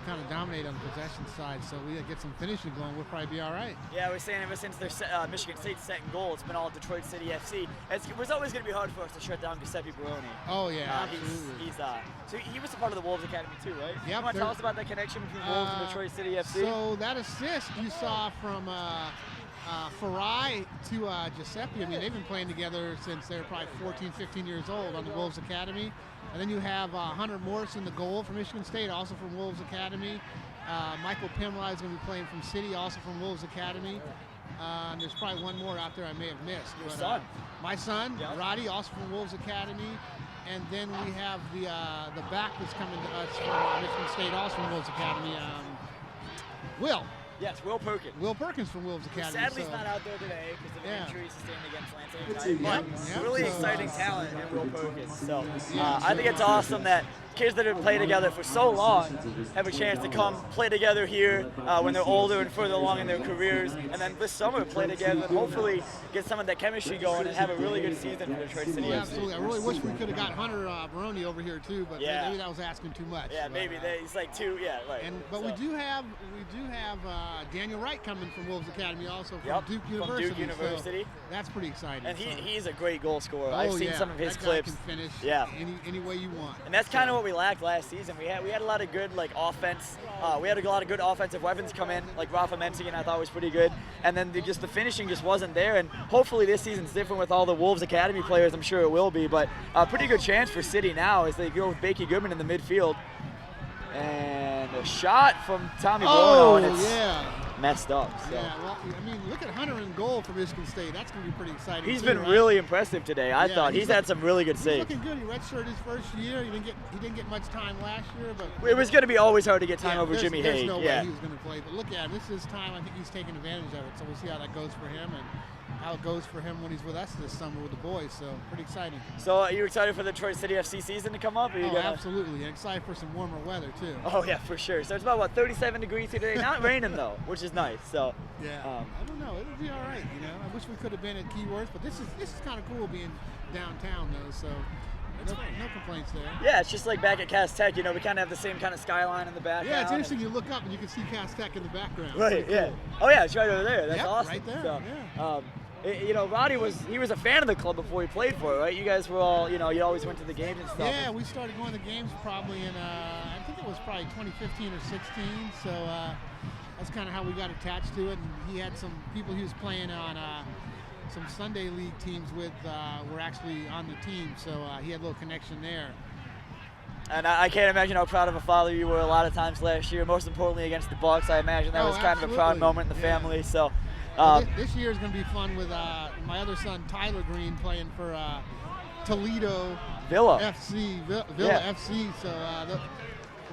kind of dominate on the possession side. So we get some finishing going, we'll probably be all right. Yeah, we're saying ever since their Michigan State's second goal, it's been all Detroit City FC. It was always going to be hard for us to shut down Giuseppe Baroni. Oh, yeah, absolutely. So he was a part of the Wolves Academy too, right? Yeah. You want to tell us about that connection between Wolves and Detroit City FC? So that assist you saw from Farai to Giuseppe, I mean, they've been playing together since they were probably 14, 15 years old on the Wolves Academy. And then you have Hunter Morrison, the goal from Michigan State, also from Wolves Academy. Michael Pimla is going to be playing from City, also from Wolves Academy. And there's probably one more out there I may have missed. Your son. My son, Yeah. Roddy, also from Wolves Academy. And then we have the back that's coming to us from Michigan State, also from Wolves Academy. Will. Yes, Will Perkins. Will Perkins from Wolves Academy. Sadly, he's so- not out there today because of an Yeah. injury sustained against Lansing. But Yep. really So, exciting talent in Will Perkins. So Yeah. I think it's awesome that kids that have played together for so long have a chance to come play together here when they're older and further along in their careers, and then this summer play together and hopefully get some of that chemistry going and have a really good season for Detroit City Yeah, FC. absolutely. I really wish we could have got Hunter Baroni over here too, but Yeah. maybe that was asking too much. Yeah, But, maybe he's like two. Yeah, right. But So, we do have Daniel Wright coming from Wolves Academy, also from Yep, Duke from University. Duke University. So that's pretty exciting. and so. he's a great goal scorer. Oh, I've seen yeah, some of his that guy clips. can finish. Yeah. Any way you want. And that's kind of what we lacked last season. We had a lot of good like offense. We had a lot of good offensive weapons come in, like Rafa Menzigan I thought was pretty good. And then the finishing just wasn't there. And hopefully this season's different with all the Wolves Academy players. I'm sure it will be. But a pretty good chance for City now as they go with Bakey Goodman in the midfield. And a shot from Tommy Bruno, and it's yeah. messed up. So. Yeah, well, I mean, look at Hunter in goal for Michigan State. That's going to be pretty exciting. He's too, been right? really impressive today. I Yeah, thought he's had some really good He's saves. looking good. He redshirted his first year. He didn't get much time last year, but It was going to be always hard to get time yeah, over Jimmy there's Hague. no yeah. way he was going to play. But look at him. This is his time. I think he's taking advantage of it. So we'll see how that goes for him and how it goes for him when he's with us this summer with the boys. So pretty exciting. So are you excited for the Detroit City FC season to come up? Are you Oh, gonna... absolutely. And excited for some warmer weather too. Oh yeah, for sure. So it's about what 37 degrees today. Not raining though, which is nice. So Yeah. I don't know. It'll be all right. You know, I wish we could have been at Keyworth, but this is kind of cool being downtown though. So no complaints there. yeah, it's just like back at Cass Tech. You know, we kind of have the same kind of skyline in the background. Yeah, it's interesting. You look up and you can see Cass Tech in the background. Right. Pretty Yeah. cool. Oh yeah, it's right over there. That's Yep, awesome. right there, So, yeah. you know, Roddy was a fan of the club before he played for it, right? You guys were all, you know, you always went to the games and stuff. Yeah, we started going to games probably in, I think it was probably 2015 or 16. So that's kind of how we got attached to it. And he had some people he was playing on some Sunday league teams with were actually on the team. So he had a little connection there. And I can't imagine how proud of a father you were a lot of times last year. Most importantly against the Bucks, I imagine that Oh, was kind of a proud absolutely. moment in the Yeah. family. So. This year is going to be fun with my other son Tyler Green playing for Toledo Villa. FC, Villa Yeah. FC. So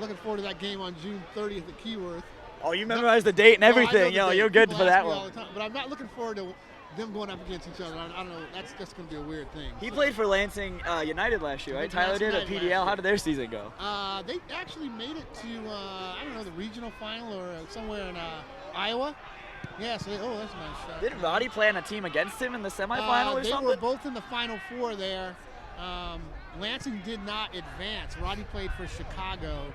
looking forward to that game on June 30th at Keyworth. Oh, you memorized the date and No, I know everything. the You know, date. you're good People for ask that me all one. the time, but I'm not looking forward to them going up against each other. I don't know. That's just going to be a weird thing. He So, played for Lansing United last year, right? He played for Tyler did at Lansing United PDL. last How year. did their season go? They actually made it to I don't know, the regional final or somewhere in Iowa. Yeah. So that's a nice shot. Didn't Roddy play on a team against him in the semifinal or They something? were both in the Final Four there. Lansing did not advance. Roddy played for Chicago.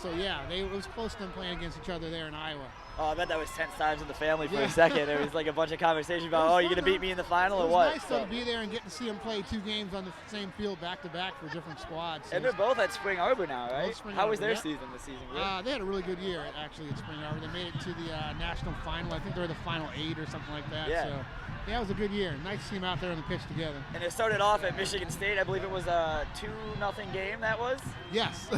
So yeah, it was close to them playing against each other there in Iowa. Oh, I bet that was tense times in the family for Yeah. a second. There was like a bunch of conversations about, It was oh, you're fun, going to beat though. me in the final It or was what? nice though So- to be there and get to see them play two games on the same field back to back for different squads. So And they're both at Spring Arbor now, right? Spring How was Arbor, their yeah. season this season? Good? they had a really good year actually at Spring Arbor. They made it to the national final. I think they were the final 8 or something like that. Yeah. So yeah, it was a good year. Nice to see them out there on the pitch together. And it started off at Michigan State. I believe it was a 2-0 game that was. Yes.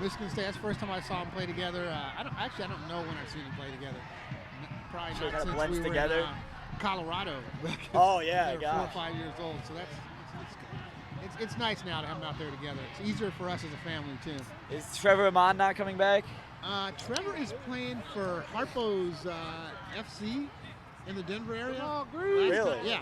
Michigan State. That's the first time I saw them play together. I don't know when I've seen them play together. Probably Sure, not kinda since blends we were together. in Colorado. Oh, yeah, they were 4 gosh. or 5 years old. So it's nice now to have them out there together. It's easier for us as a family too. Is Trevor Amon not coming back? Trevor is playing for Harpo's FC in the Denver area. Oh, Really? Yeah.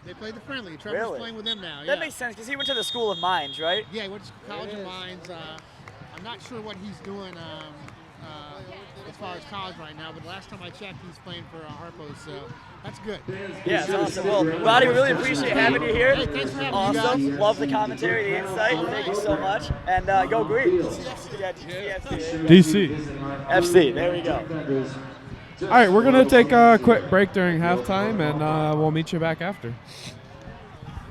They played the friendly. Trevor's Really? playing with them now. That yeah. makes sense because he went to the School of Mines, right? Yeah, he went to College of Mines. I'm not sure what he's doing as far as college right now, but last time I checked, he's playing for Harpo, so that's good. Yeah, it's awesome. Well, Roddy, we really appreciate having you here. Hey, thanks for having me, Awesome. guys. Love the commentary, the insight. Thank you so much. And go green. Yeah, DCFC. DC. FC. There we go. All right, we're going to take a quick break during halftime, and we'll meet you back after.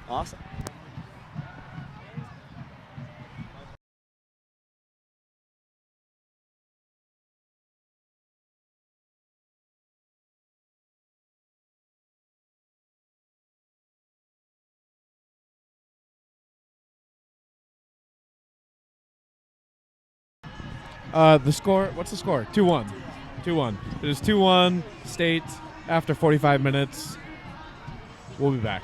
Awesome. The score, what's the score? 2-1. 2-1. It is 2-1 State after 45 minutes. We'll be back.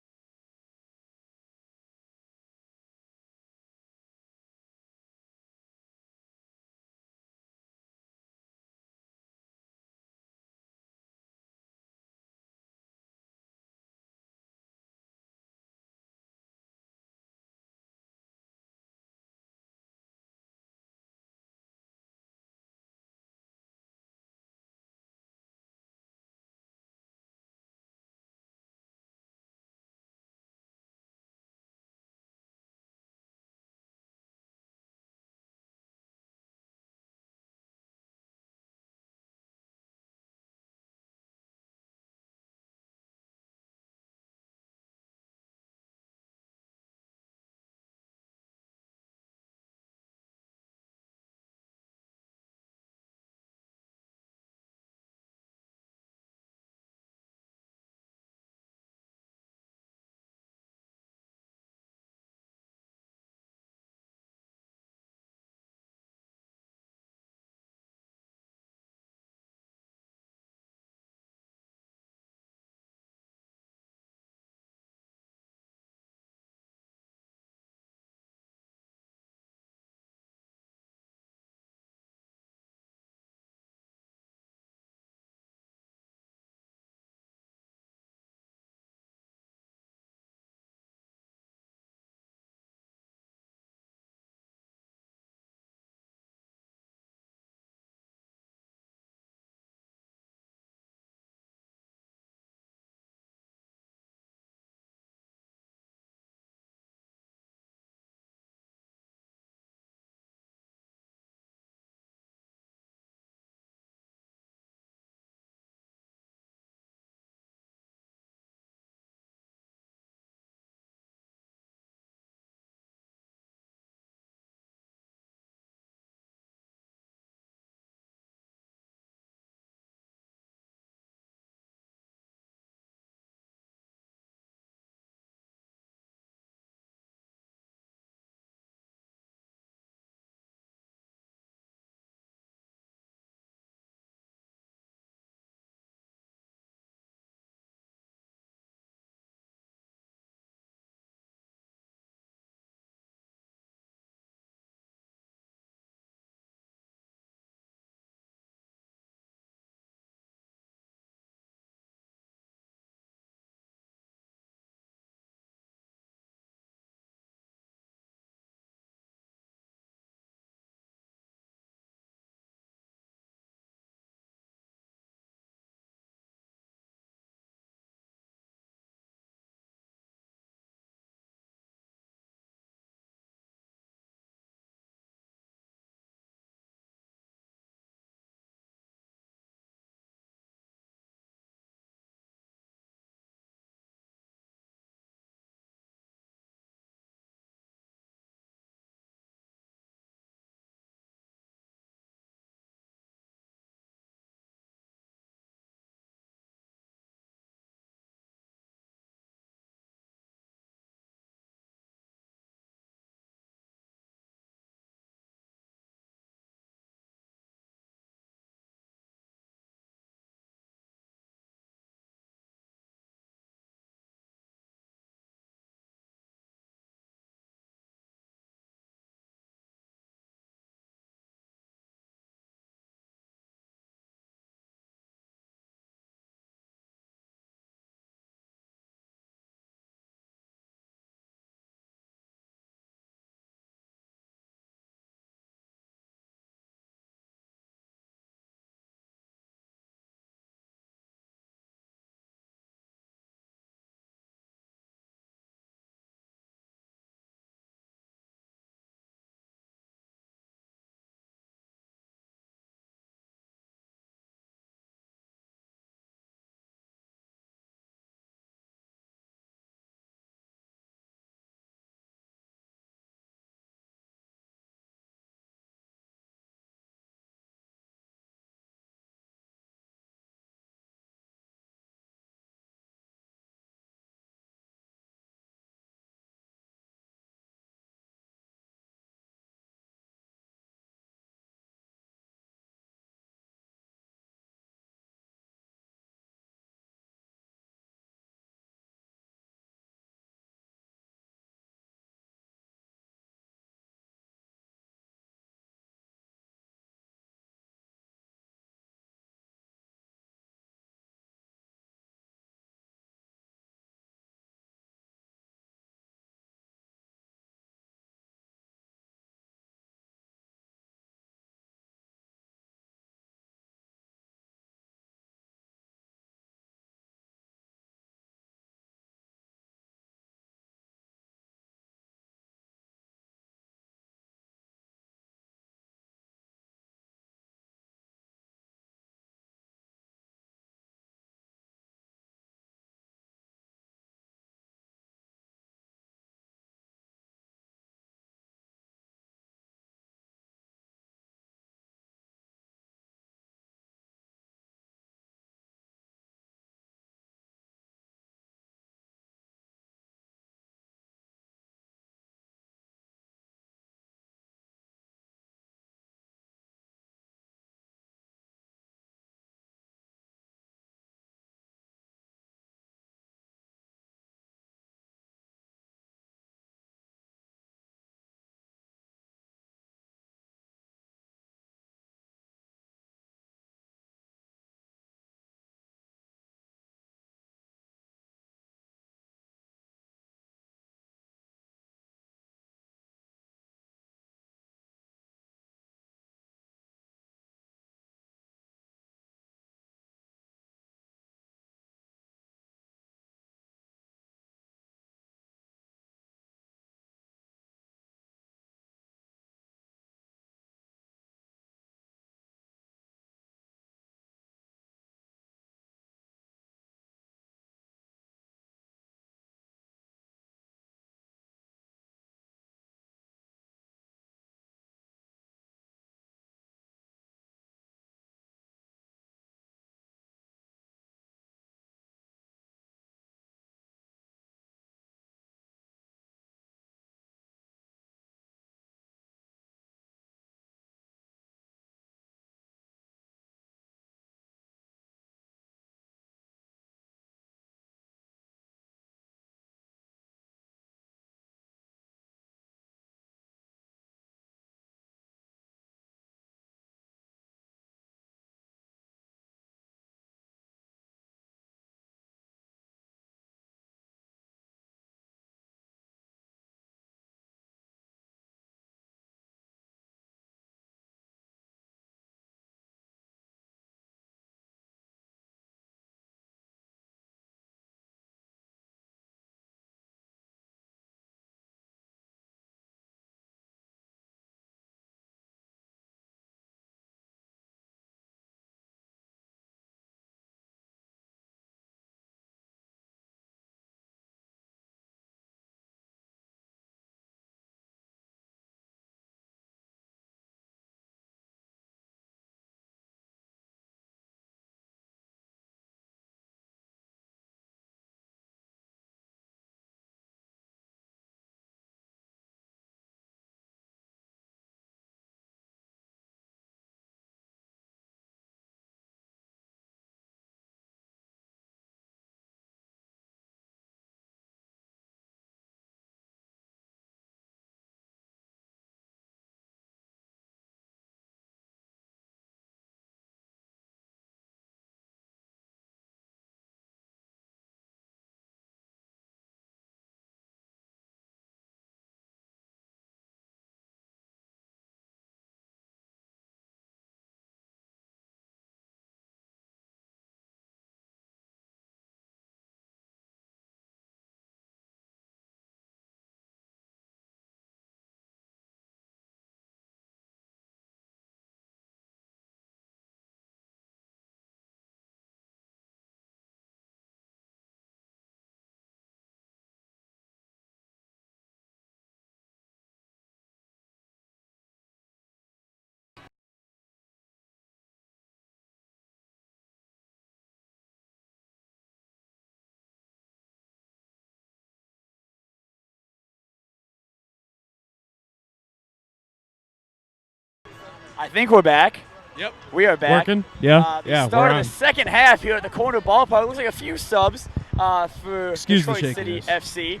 I think we're back. Yep. We are back. Working? Yeah. The start of the second half here at the corner ballpark. Looks like a few subs for Excuse the Detroit City shakiness. FC.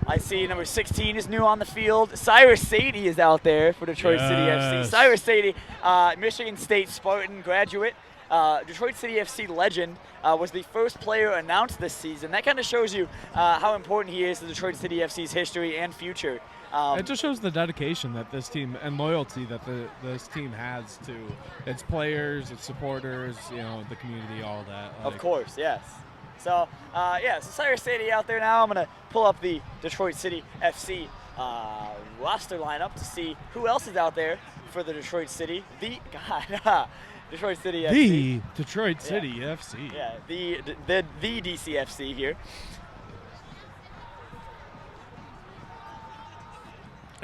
I see number 16 is new on the field. Cyrus Sadie is out there for Detroit City FC. Yes. Cyrus Sadie, Michigan State Spartan graduate. Detroit City FC legend, was the first player announced this season. That kind of shows you how important he is to Detroit City FC's history and future. It just shows the dedication that this team and loyalty that this team has to its players, its supporters, the community, all that. Of course, yes. So, so Cyrus Sadie out there now. I'm going to pull up the Detroit City FC roster lineup to see who else is out there for the Detroit City. Detroit City FC. The Detroit City FC. Yeah, the DCFC here.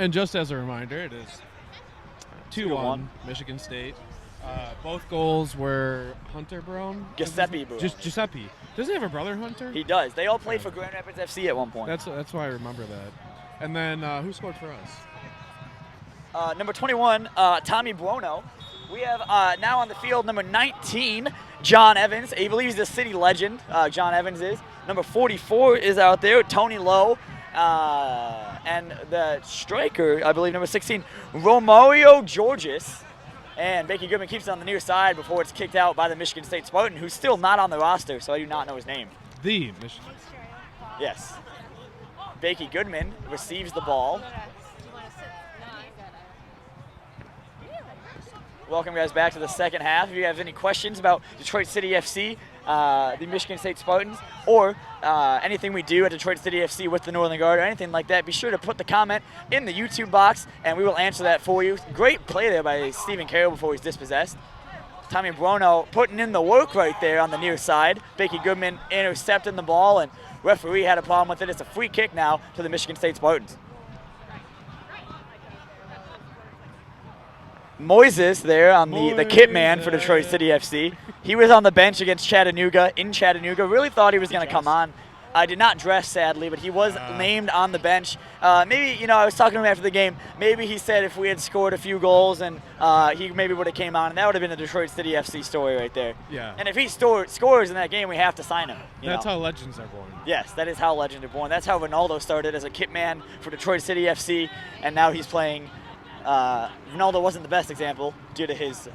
And just as a reminder, it is 2-1 2-1. Michigan State. Both goals were Hunter Brown? Giuseppe Brown. Just Giuseppe. Doesn't he have a brother, Hunter? He does. They all played for Grand Rapids FC at one point. That's why I remember that. And then who scored for us? Number 21, Tommy Buono. We have now on the field number 19, John Evans. I believe he's the city legend. John Evans is. Number 44 is out there, Tony Lowe. And the striker, I believe, number 16, Romario Georges. And Becky Goodman keeps it on the near side before it's kicked out by the Michigan State Spartan, who's still not on the roster, so I do not know his name. The Michigan. Yes. Becky Goodman receives the ball. Welcome, guys, back to the second half. If you have any questions about Detroit City FC, the Michigan State Spartans, or anything we do at Detroit City FC with the Northern Guard or anything like that, be sure to put the comment in the YouTube box, and we will answer that for you. Great play there by Stephen Carroll before he's dispossessed. Tommy Buono putting in the work right there on the near side. Becky Goodman intercepting the ball, and referee had a problem with it. It's a free kick now to the Michigan State Spartans. Moises there on the kit man for Detroit City FC. He was on the bench against Chattanooga in Chattanooga. Really thought he was going to come on. I did not dress, sadly, but he was named on the bench. Maybe, I was talking to him after the game. Maybe he said if we had scored a few goals and he maybe would have came on, and that would have been a Detroit City FC story right there. Yeah. And if he scores in that game, we have to sign him. That's how legends are born. Yes, that is how legends are born. That's how Ronaldo started as a kit man for Detroit City FC, and now he's playing. Ronaldo wasn't the best example due to his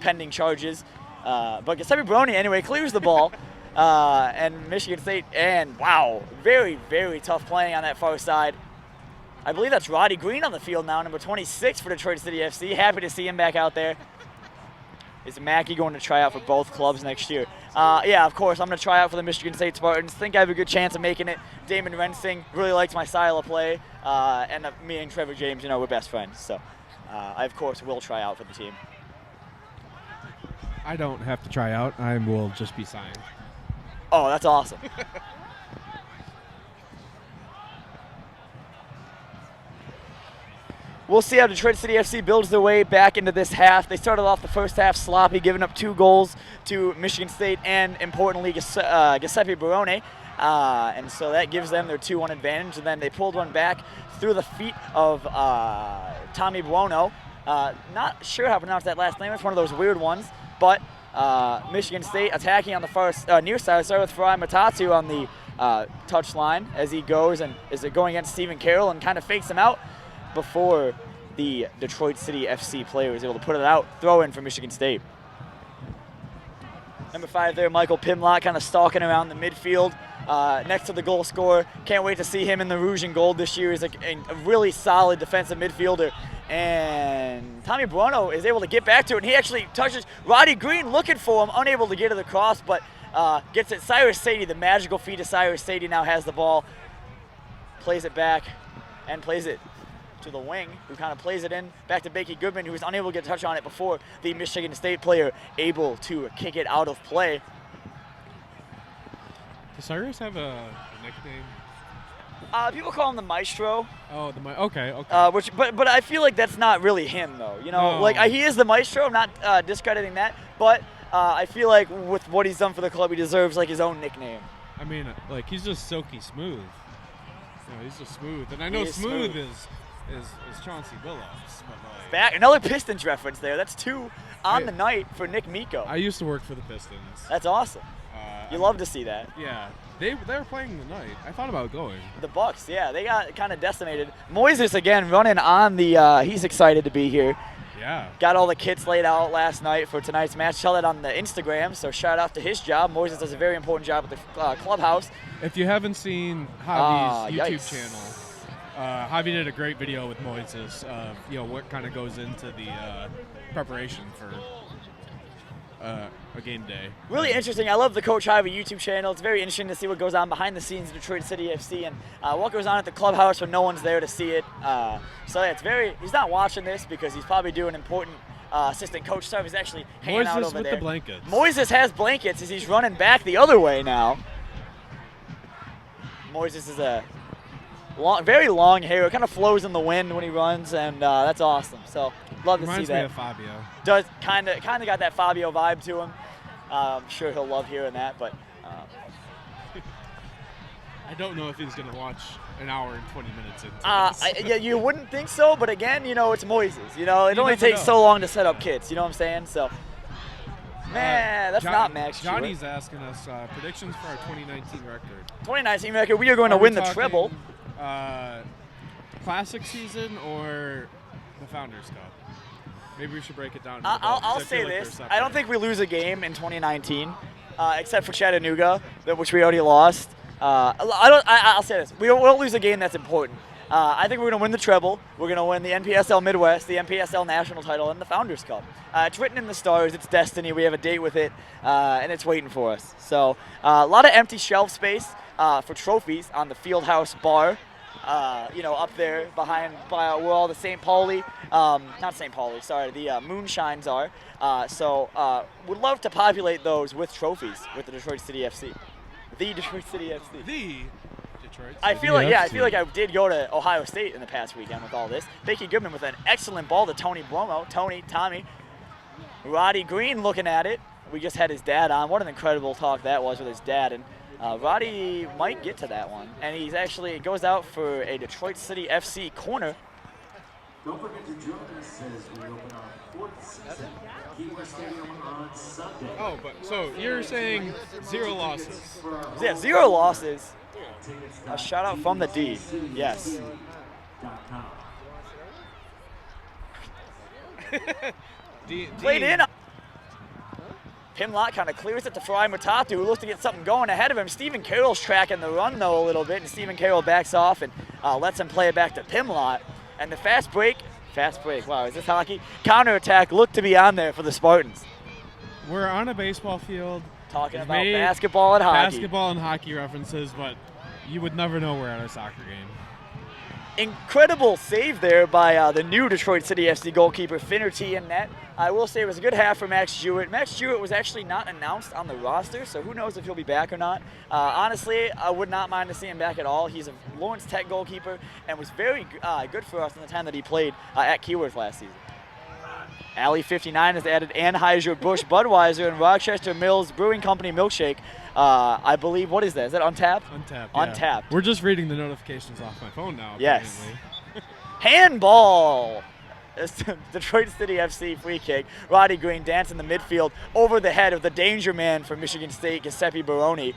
pending charges. But Giuseppe Baroni, anyway, clears the ball. And Michigan State, and wow, very, very tough playing on that far side. I believe that's Roddy Green on the field now, number 26 for Detroit City FC. Happy to see him back out there. Is Mackey going to try out for both clubs next year? Yeah, of course, I'm going to try out for the Michigan State Spartans. Think I have a good chance of making it. Damon Rensing really likes my style of play. And me and Trevor James, we're best friends. So I, of course, will try out for the team. I don't have to try out. I will just be signed. Oh, that's awesome. We'll see how Detroit City FC builds their way back into this half. They started off the first half sloppy, giving up 2 goals to Michigan State and, importantly, Giuseppe Barone. And so that gives them their 2-1 advantage. And then they pulled one back through the feet of Tommy Buono. Not sure how to pronounce that last name. It's one of those weird ones. But Michigan State attacking on the far near side. Started with Farai Matatu on the touch line as he goes and is going against Stephen Carroll and kind of fakes him out before the Detroit City FC player was able to put it out. Throw in for Michigan State. Number 5 there, Michael Pimlott, kind of stalking around the midfield next to the goal scorer. Can't wait to see him in the Rouge and Gold this year. He's a really solid defensive midfielder. And Tommy Buono is able to get back to it, and he actually touches Roddy Green looking for him, unable to get to the cross, but gets it. Cyrus Sadie, the magical feet of Cyrus Sadie, now has the ball, plays it back, and plays it to the wing, who kind of plays it in back to Becky Goodman, who was unable to get a touch on it before the Michigan State player able to kick it out of play. Does Cyrus have a nickname? People call him the Maestro. Oh, okay. But I feel like that's not really him though. No. Like he is the Maestro. I'm not discrediting that, but I feel like with what he's done for the club, he deserves like his own nickname. I mean, like he's just silky smooth. He's just smooth, and I know smooth is is Chauncey Billups. But like, Back another Pistons reference there. That's 2 on I- the night for Nick Miko. I used to work for the Pistons. That's awesome. You love to see that. Yeah, they were playing tonight. I thought about going. The Bucks, yeah, they got kind of decimated. Moises again running on the. He's excited to be here. Yeah. Got all the kits laid out last night for tonight's match. Saw that on the Instagram, so shout out to his job. Moises does a very important job at the clubhouse. If you haven't seen Javi's YouTube Yikes. channel, Javi did a great video with Moises of what kind of goes into the preparation for a game day. Really interesting. I love the Coach Ivy YouTube channel. It's very interesting to see what goes on behind the scenes in Detroit City FC and what goes on at the clubhouse when no one's there to see it. So yeah, it's very. He's not watching this because he's probably doing important assistant coach stuff. He's actually hanging out Moises over with there. the blankets. Moises has blankets as he's running back the other way now. Moises is a very long hair. It kind of flows in the wind when he runs, and that's awesome. So love to Reminds see me that. of Fabio. Does kind of got that Fabio vibe to him. I'm sure he'll love hearing that, but I don't know if he's going to watch an hour and 20 minutes into this. yeah, you wouldn't think so, but again, it's Moises. It You only never takes know. so long to set up kits. You know what I'm saying? So, man, that's not Max Stewart. Johnny's asking us predictions for our 2019 record. 2019 record. We are going to Are we win the talking, treble. Classic season or the Founders Cup? Maybe we should break it down. into both, I'll 'cause I say feel like this. they're I don't separate. think we lose a game in 2019, except for Chattanooga, which we already lost. I'll say this. We won't lose a game that's important. I think we're going to win the treble. We're going to win the NPSL Midwest, the NPSL National title, and the Founders Cup. It's written in the stars. It's destiny. We have a date with it, and it's waiting for us. So a lot of empty shelf space for trophies on the Fieldhouse bar. Up there behind by where all the St. Pauli, not St. Pauli, sorry, the moonshines are. So would love to populate those with trophies with the Detroit City FC. The Detroit City FC. The Detroit. I feel like I did go to Ohio State in the past weekend with all this. Becky Goodman with an excellent ball to Tony Bromo. Tommy. Roddy Green looking at it. We just had his dad on. What an incredible talk that was with his dad. And Roddy might get to that one. And he's actually goes out for a Detroit City FC corner. Don't forget to join us as we open our 4th season at Keyworth Stadium on Sunday. Oh, but so you're saying 0 losses? Yeah, 0 losses. A shout out from the D. Yes. Played in. Pimlott kind of clears it to Farai Mutatu, who looks to get something going ahead of him. Stephen Carroll's tracking the run, though, a little bit, and Stephen Carroll backs off and lets him play it back to Pimlott. And the fast break, wow, is this hockey? Counterattack looked to be on there for the Spartans. We're on a baseball field. Talking We've about made basketball and hockey. Basketball and hockey references, but you would never know we're at a soccer game. Incredible save there by the new Detroit City FC goalkeeper, Finnerty in net. I will say it was a good half for Max Jewett. Max Jewett was actually not announced on the roster, so who knows if he'll be back or not. Honestly, I would not mind to see him back at all. He's a Lawrence Tech goalkeeper and was very good for us in the time that he played at Keyworth last season. Alley 59 has added Anheuser-Busch Budweiser and Rochester Mills Brewing Company milkshake. I believe, what is that? Is that Untapped? Untapped. Untapped. We're just reading the notifications off my phone now. Yes. apparently. Handball. It's the Detroit City FC free kick. Roddy Green dancing the midfield over the head of the danger man from Michigan State, Giuseppe Baroni.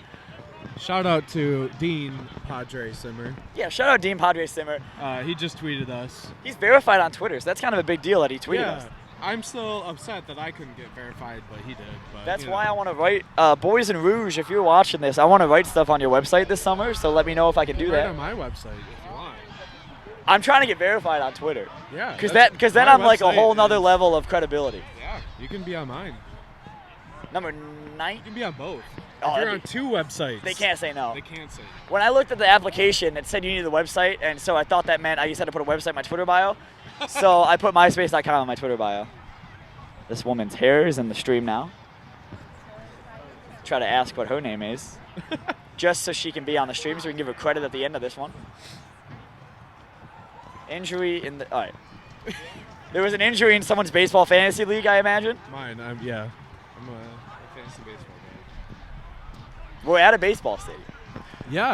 Shout out to Dean Padre Simmer. Yeah, shout out Dean Padre Simmer. He just tweeted us. He's verified on Twitter, so that's kind of a big deal that he tweeted Yeah, us. I'm still upset that I couldn't get verified, but he did. But, That's you know. why I want to write, Boys in Rouge, if you're watching this, I want to write stuff on your website this summer, so let me know if I can do Right that. on my website if you want. I'm trying to get verified on Twitter. Yeah. Because then my I'm like a website whole nother is- level of credibility. Yeah, you can be on mine. Number 9. You can be on both. Oh, if you're that'd on 2 websites. They can't say no. They can't say no. When I looked at the application, it said you needed a website, and so I thought that meant I just had to put a website in my Twitter bio. So I put myspace.com in my Twitter bio. This woman's hair is in the stream now. Try to ask what her name is, just so she can be on the stream, so we can give her credit at the end of this one. Injury in the. All right. There was an injury in someone's baseball fantasy league, I imagine. Mine, I'm a fantasy baseball guy. We're at a baseball stadium. Yeah,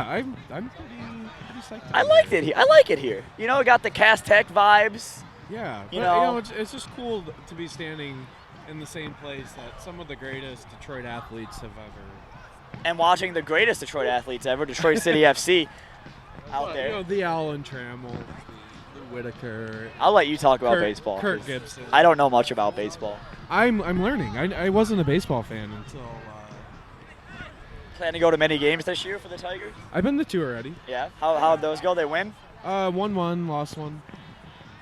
I'm pretty just liked it. I liked it. I like it here. You know, it got the Cass Tech vibes. Yeah, You but, know, it's just cool to be standing in the same place that some of the greatest Detroit athletes have ever. And watching the greatest Detroit athletes ever, Detroit City FC, out there. You know, the Allen Trammell, the Whitaker. I'll let you talk about baseball. Kirk 'cause Gibson. I don't know much about baseball. I'm learning. I wasn't a baseball fan until. Plan to go to many games this year for the Tigers? I've been to 2 already. Yeah. How'd those go? They win? 1-1, lost 1.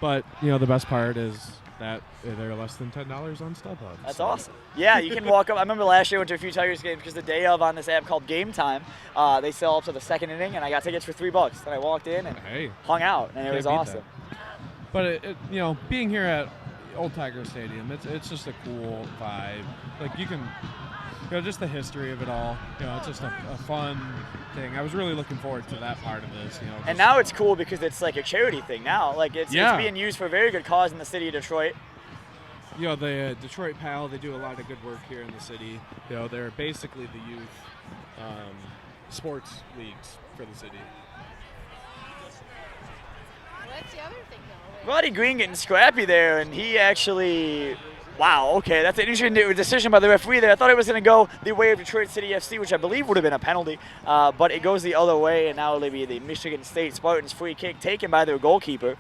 But you know the best part is that they're less than $10 on StubHub. That's awesome. Yeah, you can walk up. I remember last year I went to a few Tigers games because the day of on this app called Game Time, they sell up to the second inning, and I got tickets for $3. And I walked in and hung out, and it was awesome. But you know, being here at Old Tiger Stadium, it's just a cool vibe. Like you can, you know, just the history of it all. You know, it's just a fun thing. I was really looking forward to that part of this. You know, and now it's cool because it's like a charity thing now. Like it's being used for a very good cause in the city of Detroit. You know, the Detroit PAL, they do a lot of good work here in the city. You know, they're basically the youth sports leagues for the city. What's the other thing, though? Roddy Green getting scrappy there, and he actually, wow, okay, that's an interesting decision by the referee there. I thought it was going to go the way of Detroit City FC, which I believe would have been a penalty, but it goes the other way, and now it'll be the Michigan State Spartans free kick taken by their goalkeeper.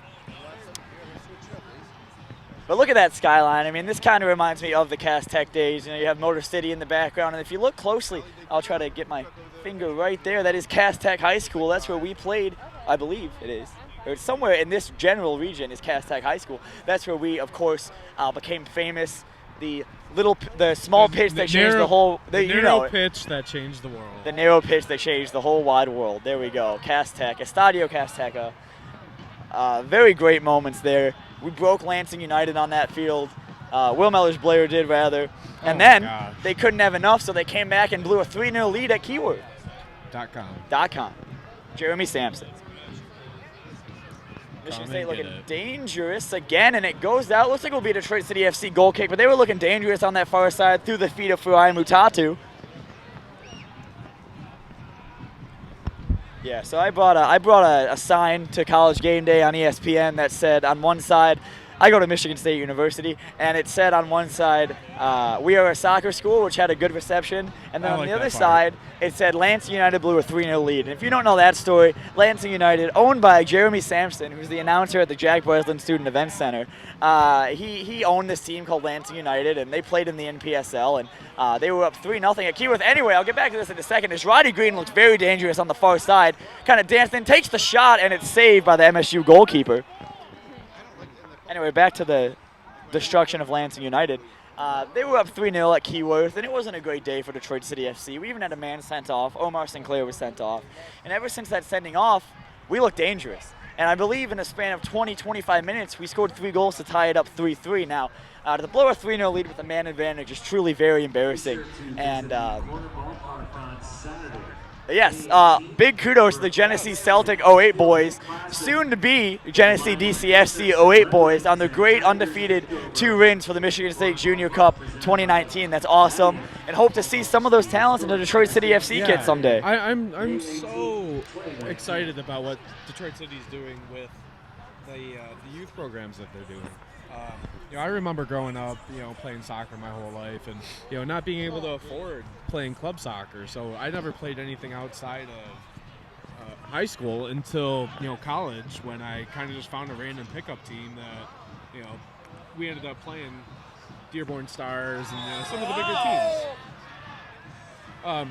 But look at that skyline. I mean, this kind of reminds me of the Cass Tech days. You know, you have Motor City in the background, and if you look closely, I'll try to get my finger right there. That is Cass Tech High School. That's where we played, I believe it is. Or somewhere in this general region is Cass Tech High School. That's where we, of course, became famous. The small pitch that changed the whole. The narrow pitch that changed the world. The narrow pitch that changed the whole wide world. There we go. Cass Tech, Estadio Cass Tech. Very great moments there. We broke Lansing United on that field. Will Mellors-Blair did, rather. And then they couldn't have enough, so they came back and blew a 3-0 lead at Keyword. .com. Jeremy Sampson. Michigan State looking dangerous again, and it goes out. Looks like it'll be a Detroit City FC goal kick, but they were looking dangerous on that far side through the feet of Fuai Mutatu. Yeah, so I brought a sign to College Game Day on ESPN that said on one side, I go to Michigan State University, and it said on one side, we are a soccer school, which had a good reception, and then on the other side, it said Lansing United blew a 3-0 lead. And if you don't know that story, Lansing United, owned by Jeremy Sampson, who's the announcer at the Jack Breslin Student Events Center, he owned this team called Lansing United, and they played in the NPSL, and they were up 3-0 at Keyworth. Anyway, I'll get back to this in a second. As Roddy Green looks very dangerous on the far side, kind of danced in, takes the shot, and it's saved by the MSU goalkeeper. Anyway, back to the destruction of Lansing United. They were up 3-0 at Keyworth, and it wasn't a great day for Detroit City FC. We even had a man sent off. Omar Sinclair was sent off. And ever since that sending off, we looked dangerous. And I believe in a span of 20-25 minutes, we scored 3 goals to tie it up 3-3. Now, to blow a 3-0 lead with a man advantage is truly very embarrassing. And yes, big kudos to the Genesee Celtic 08 boys, soon to be Genesee DCFC 08 boys on the great undefeated 2 wins for the Michigan State Junior Cup 2019. That's awesome, and hope to see some of those talents in the Detroit City FC kit someday. I'm so excited about what Detroit City's doing with the youth programs that they're doing. You know, I remember growing up, you know, playing soccer my whole life, and you know, not being able to afford playing club soccer. So I never played anything outside of high school until, you know, college, when I kind of just found a random pickup team that, you know, we ended up playing Dearborn Stars and, you know, some of the bigger teams.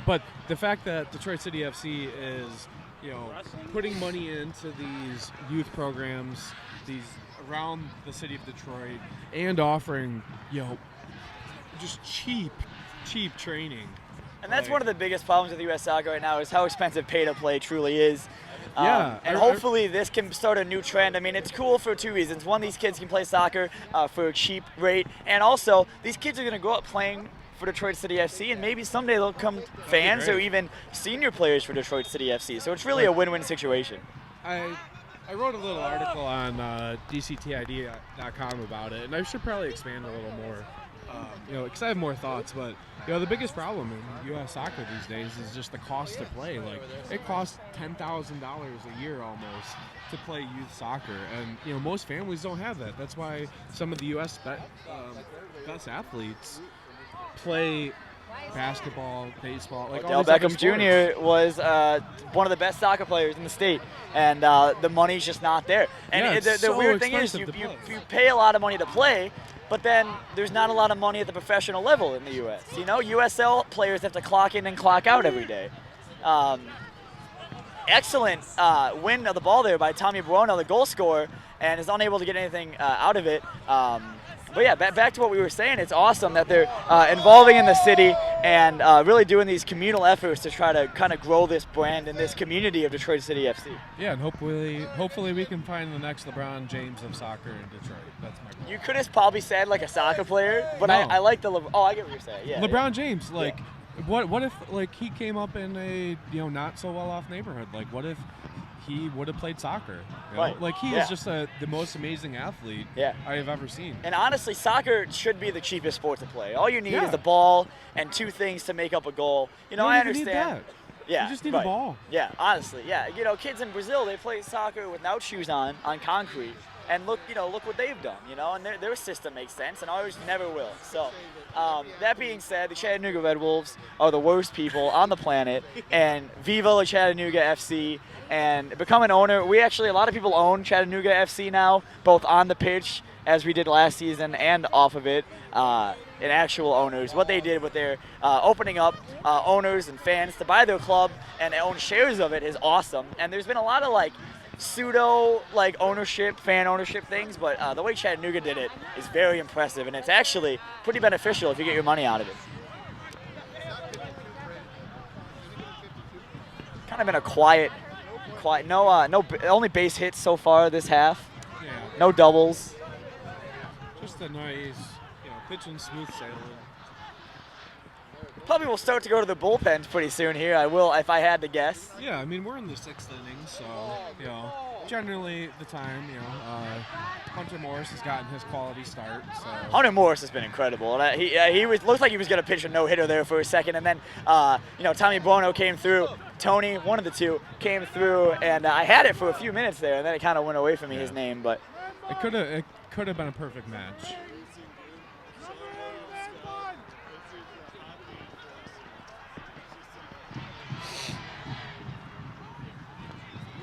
But the fact that Detroit City FC is, you know, putting money into these youth programs, these around the city of Detroit, and offering, you know, just cheap training. And that's one of the biggest problems with U.S. soccer right now, is how expensive pay-to-play truly is. And hopefully this can start a new trend. I mean, it's cool for 2 reasons. One, these kids can play soccer for a cheap rate, and also these kids are going to grow up playing for Detroit City FC, and maybe someday they'll become fans or even senior players for Detroit City FC. So it's really a win-win situation. I wrote a little article on DCTID.com about it, and I should probably expand a little more. Because I have more thoughts, but the biggest problem in U.S. soccer these days is just the cost to play. Like, it costs $10,000 a year almost to play youth soccer, and most families don't have that. That's why some of the U.S. best athletes play basketball, baseball. Like Odell Beckham Jr. was one of the best soccer players in the state, and the money's just not there. And the weird thing is, you pay a lot of money to play, but then there's not a lot of money at the professional level in the U.S. USL players have to clock in and clock out every day. Excellent win of the ball there by Tommy Buono, the goal scorer, and is unable to get anything out of it. But yeah, back to what we were saying, it's awesome that they're involving in the city and really doing these communal efforts to try to kind of grow this brand and this community of Detroit City FC. Yeah, and hopefully we can find the next LeBron James of soccer in Detroit. That's my goal. You could have probably said like a soccer player, but No. I like the I get what you're saying. Yeah. LeBron James, what if he came up in a not so well off neighborhood? Like, what if he would have played soccer? Right. Like, he is just the most amazing athlete I have ever seen. And honestly, soccer should be the cheapest sport to play. All you need is a ball and two things to make up a goal. I understand. Need that. Yeah, you just need a ball. Yeah, honestly, yeah. Kids in Brazil, they play soccer without shoes on concrete. And look what they've done, and their system makes sense, and ours never will. So, that being said, the Chattanooga Red Wolves are the worst people on the planet, and Viva la Chattanooga FC, and become an owner. A lot of people own Chattanooga FC now, both on the pitch, as we did last season, and off of it, and actual owners. What they did with their opening up owners and fans to buy their club and own shares of it is awesome. And there's been a lot of pseudo fan ownership things, but the way Chattanooga did it is very impressive, and it's actually pretty beneficial if you get your money out of it. Kind of been a quiet, only base hits so far this half. Yeah. No doubles. Just a nice, pitch and smooth sailing. Probably will start to go to the bullpens pretty soon here. I will, if I had to guess. Yeah, I mean, we're in the 6th inning, so, generally the time, Hunter Morris has gotten his quality start. So. Hunter Morris has been incredible. And he looked like he was going to pitch a no-hitter there for a second, and then, Tommy Buono came through. Tony, one of the two, came through, and I had it for a few minutes there, and then it kind of went away from me, his name. But it could have been a perfect match.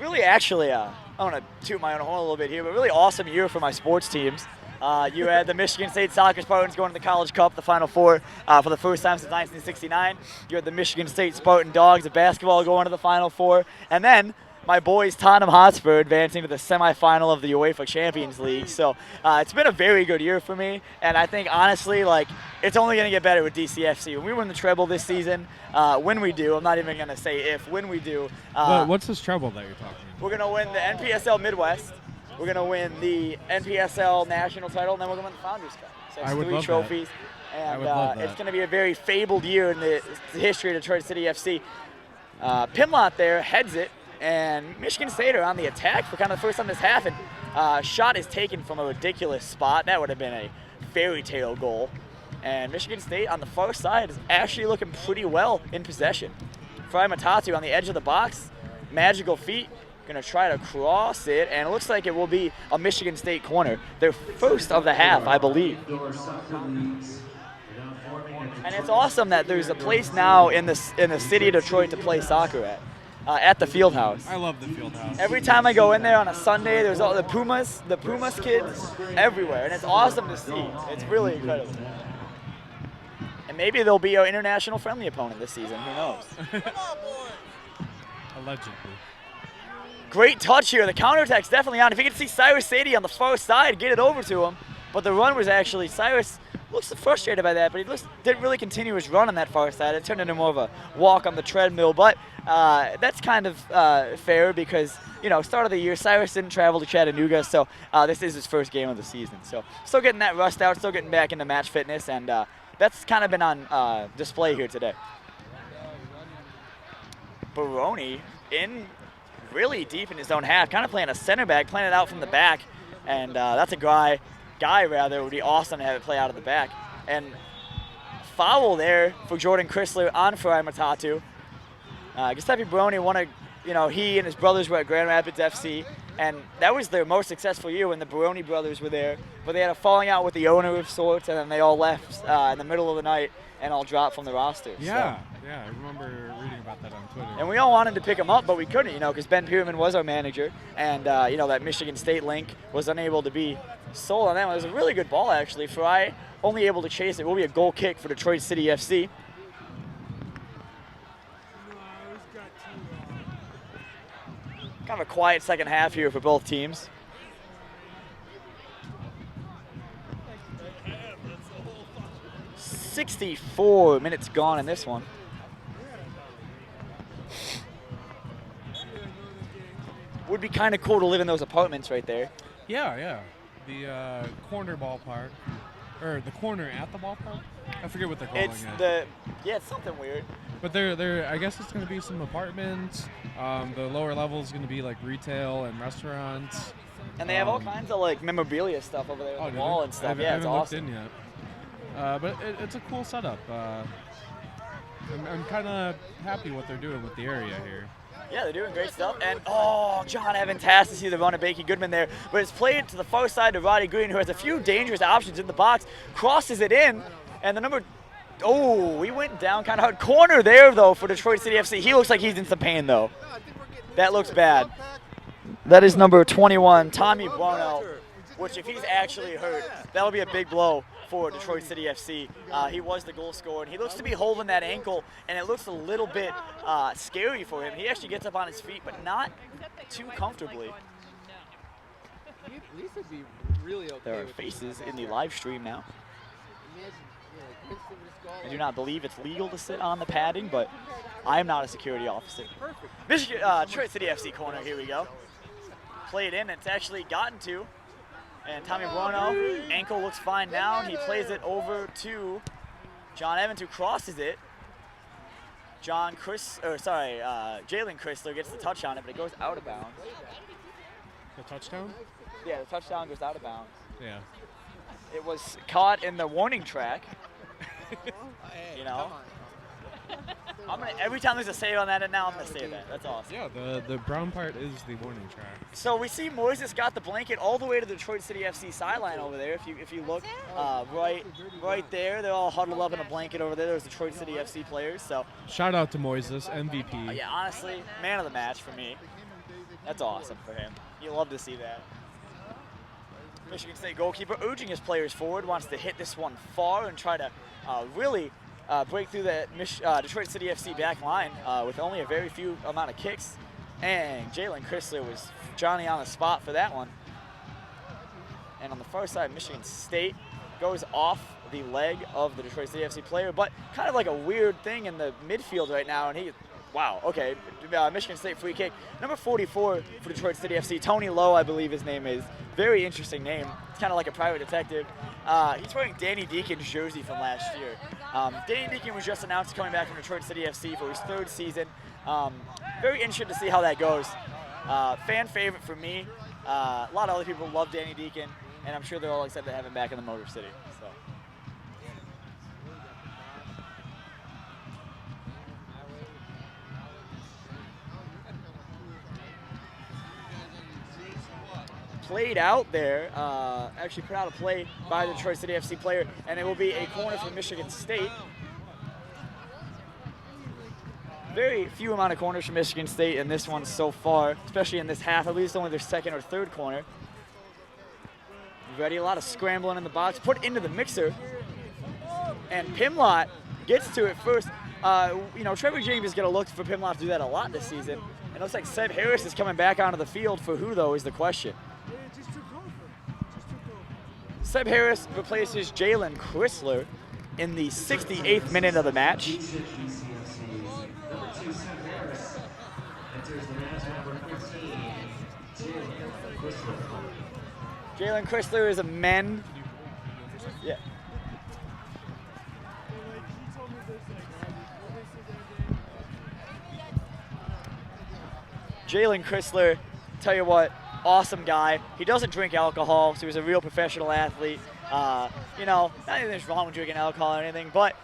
Really, actually, I want to toot my own horn a little bit here, but really awesome year for my sports teams. You had the Michigan State Soccer Spartans going to the College Cup, the Final Four, for the first time since 1969. You had the Michigan State Spartan Dogs of basketball going to the Final Four. And then my boys, Tottenham Hotspur, advancing to the semifinal of the UEFA Champions League. So it's been a very good year for me. And I think, honestly, it's only going to get better with DCFC. When we win the treble this season, when we do, I'm not even going to say if, when we do. What's this treble that you're talking about? We're going to win the NPSL Midwest. We're going to win the NPSL national title, and then we're going to win the Founders Cup. So it's 3 trophies. And it's going to be a very fabled year in the history of Detroit City FC. Pimlott there heads it, and Michigan State are on the attack for kind of the first time this half, and shot is taken from a ridiculous spot. That would have been a fairy tale goal. And Michigan State on the far side is actually looking pretty well in possession. Fry Matatu on the edge of the box, magical feet, going to try to cross it, and it looks like it will be a Michigan State corner. Their first of the half, I believe. And it's awesome that there's a place now in the city of Detroit to play soccer at the field house. I love the field house. Every time I go in there on a Sunday, there's all the Pumas kids everywhere, and it's awesome to see. It's really incredible. And maybe there'll be an international friendly opponent this season. Who knows? Allegedly. Great touch here. The counterattack's definitely on. If you can see Cyrus Sadie on the far side, get it over to him. But the run was actually, Cyrus looks frustrated by that, but he didn't really continue his run on that far side. It turned into more of a walk on the treadmill. But that's kind of fair because, start of the year, Cyrus didn't travel to Chattanooga, so this is his first game of the season. So still getting that rust out, still getting back into match fitness, and that's kind of been on display here today. Baroni in really deep in his own half, kind of playing a center back, playing it out from the back, and that's a guy would be awesome to have it play out of the back. And foul there for Jordan Chrysler on Farai Matatu. Giuseppe Baroni he and his brothers were at Grand Rapids FC, and that was their most successful year when the Baroni brothers were there. But they had a falling out with the owner of sorts, and then they all left in the middle of the night and all dropped from the roster. Yeah, I remember reading about that on Twitter. And we all wanted to pick him up, but we couldn't, because Ben Pierman was our manager, and that Michigan State link was unable to be sold on that one. It was a really good ball, actually. Farai only able to chase it. Will be a goal kick for Detroit City FC. Kind of a quiet second half here for both teams. "64 minutes gone in this one. Would be kind of cool to live in those apartments right there. Yeah. The corner ballpark, or the corner at the ballpark. I forget what they're calling it. It's something weird. But I guess it's going to be some apartments. The lower level is going to be like retail and restaurants. And they have all kinds of like memorabilia stuff over there on the wall and stuff. I It's haven't awesome. looked in yet. But it's a cool setup. I'm kind of happy what they're doing with the area here. Yeah, they're doing great stuff. And, John Evans has to see the run of Bakey Goodman there. But it's played to the far side to Roddy Green, who has a few dangerous options in the box, crosses it in, and the number... we went down kind of hard. Corner there, though, for Detroit City FC. He looks like he's in some pain, though. That looks bad. That is number 21, Tommy Brownell, which if he's actually hurt, that'll be a big blow for Detroit City FC. He was the goal scorer, and he looks to be holding that ankle, and it looks a little bit scary for him. He actually gets up on his feet, but not too comfortably. There are faces in the live stream now. I do not believe it's legal to sit on the padding, but I am not a security officer. Michigan, Detroit City FC corner, here we go. Played in, it's actually gotten to. And Tommy Bruno, ankle looks fine now. He plays it over to John Evans, who crosses it. Jalen Chrysler gets the touch on it, but it goes out of bounds. The touchdown? Yeah, the touchdown goes out of bounds. Yeah. It was caught in the warning track. Every time there's a save on that, and now I'm gonna say that. That's awesome. Yeah, the brown part is the warning track. So we see Moises got the blanket all the way to the Detroit City FC sideline over there. If you look right there, they're all huddled up in a blanket over there. There's Detroit City FC players. So shout out to Moises, MVP. Yeah, honestly, man of the match for me. That's awesome for him. You love to see that. Michigan State goalkeeper urging his players forward, wants to hit this one far and try to really break through the Detroit City FC back line with only a very few amount of kicks. And Jalen Chrysler was Johnny on the spot for that one. And on the far side, Michigan State goes off the leg of the Detroit City FC player, but kind of like a weird thing in the midfield right now. And Michigan State free kick. Number 44 for Detroit City FC, Tony Lowe, I believe his name is. Very interesting name. It's kind of like a private detective. He's wearing Danny Deacon's jersey from last year. Danny Deacon was just announced coming back from Detroit City FC for his third season. Very interested to see how that goes. Fan favorite for me. A lot of other people love Danny Deacon, and I'm sure they're all excited to have him back in the Motor City. So. Played out there, actually put out a play by the Detroit City FC player, and it will be a corner for Michigan State. Very few amount of corners for Michigan State in this one so far, especially in this half. I believe it's only their second or third corner. Ready, a lot of scrambling in the box, put into the mixer, and Pimlott gets to it first. Trevor James is going to look for Pimlott to do that a lot this season. It looks like Seb Harris is coming back onto the field. For who, though, is the question. Seb Harris replaces Jalen Chrysler in the 68th minute of the match. Jalen Chrysler is a men. Yeah. Jalen Chrysler, tell you what, awesome guy. He doesn't drink alcohol, so he's a real professional athlete. You know, not anything's wrong with drinking alcohol or anything, but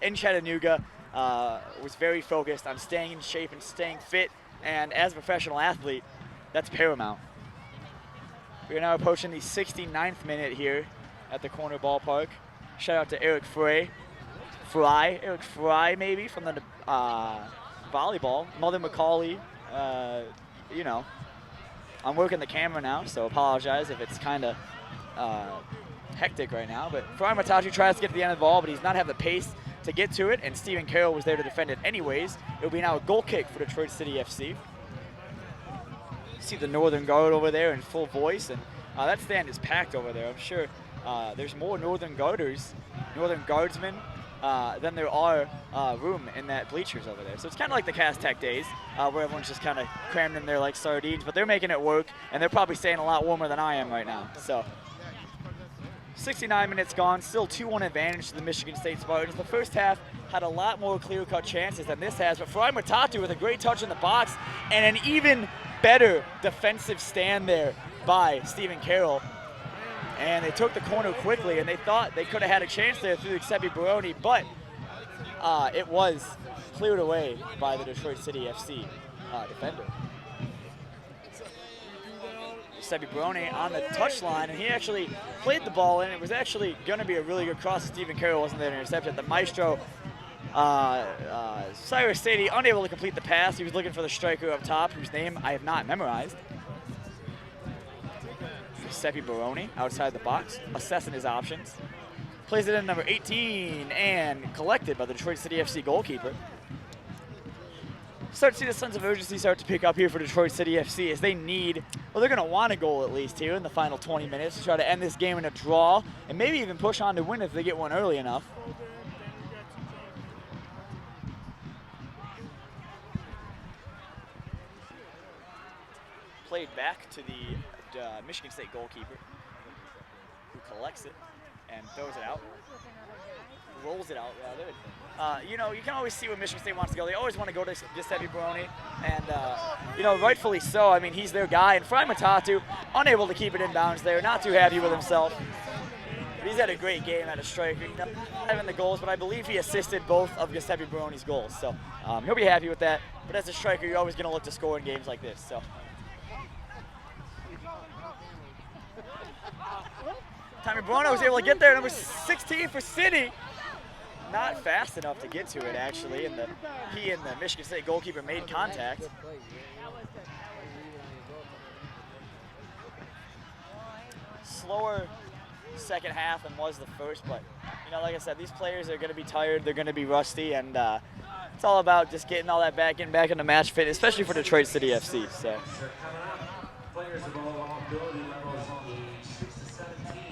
in Chattanooga, was very focused on staying in shape and staying fit, and as a professional athlete, that's paramount. We are now approaching the 69th minute here at the corner ballpark. Shout out to Eric Eric Fry maybe from the volleyball. Mother Macaulay, you know. I'm working the camera now, so apologize if it's kind of hectic right now. But Fry Matatu tries to get to the end of the ball, but he's not having the pace to get to it, and Stephen Carroll was there to defend it anyways. It'll be now a goal kick for Detroit City FC. See the Northern Guard over there in full voice, and that stand is packed over there. I'm sure there's more Northern Guardsmen than there are room in that bleachers over there. So it's kind of like the Cass Tech days where everyone's just kind of crammed in there like sardines, but they're making it work, and they're probably staying a lot warmer than I am right now. So 69 minutes gone, still 2-1 advantage to the Michigan State Spartans. The first half had a lot more clear-cut chances than this has, but Fry Matatu with a great touch in the box and an even better defensive stand there by Stephen Carroll. And they took the corner quickly, and they thought they could have had a chance there through Giuseppe Baroni, but it was cleared away by the Detroit City FC defender. Giuseppe Baroni on the touchline, and he actually played the ball in. It was actually going to be a really good cross. Stephen Carroll wasn't there to intercept it. The maestro, Cyrus Sadie, unable to complete the pass. He was looking for the striker up top, whose name I have not memorized. Giuseppe Baroni outside the box, assessing his options. Plays it in number 18 and collected by the Detroit City FC goalkeeper. Start to see the sense of urgency start to pick up here for Detroit City FC as they need, well, they're going to want a goal at least here in the final 20 minutes to try to end this game in a draw and maybe even push on to win if they get one early enough. Played back to the Michigan State goalkeeper, who collects it and throws it out, rolls it out rather. You know, you can always see when Michigan State wants to go. They always want to go to Giuseppe Baroni, and you know, rightfully so. I mean, he's their guy. And Fry Matatu, unable to keep it in bounds there, not too happy with himself. But he's had a great game at a striker. Not having the goals, but I believe he assisted both of Giuseppe Baroni's goals. So he'll be happy with that. But as a striker, you're always going to look to score in games like this. So. Tommy Bruno was able to get there, number 16 for City. Not fast enough to get to it, actually, and he and the Michigan State goalkeeper made contact. Slower second half than was the first, but, you know, like I said, these players are going to be tired, they're going to be rusty, and it's all about just getting all that back, getting back into match fit, especially for Detroit City FC. So. Players of all ability levels aged 6 to 17.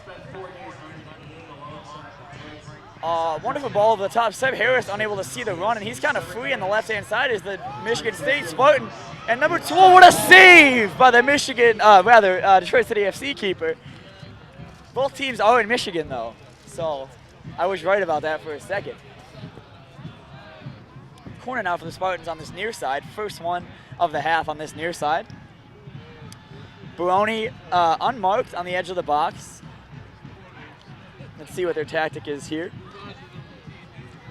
Spent 4 years in the game alongside the Wonderful ball over the top. Seb Harris unable to see the run, and he's kind of free on the left-hand side is the Michigan State Spartan. And number 12, what a save by the Detroit City FC keeper. Both teams are in Michigan, though, so I was right about that for a second. Corner now for the Spartans on this near side. First one of the half on this near side. Baroni unmarked on the edge of the box. Let's see what their tactic is here.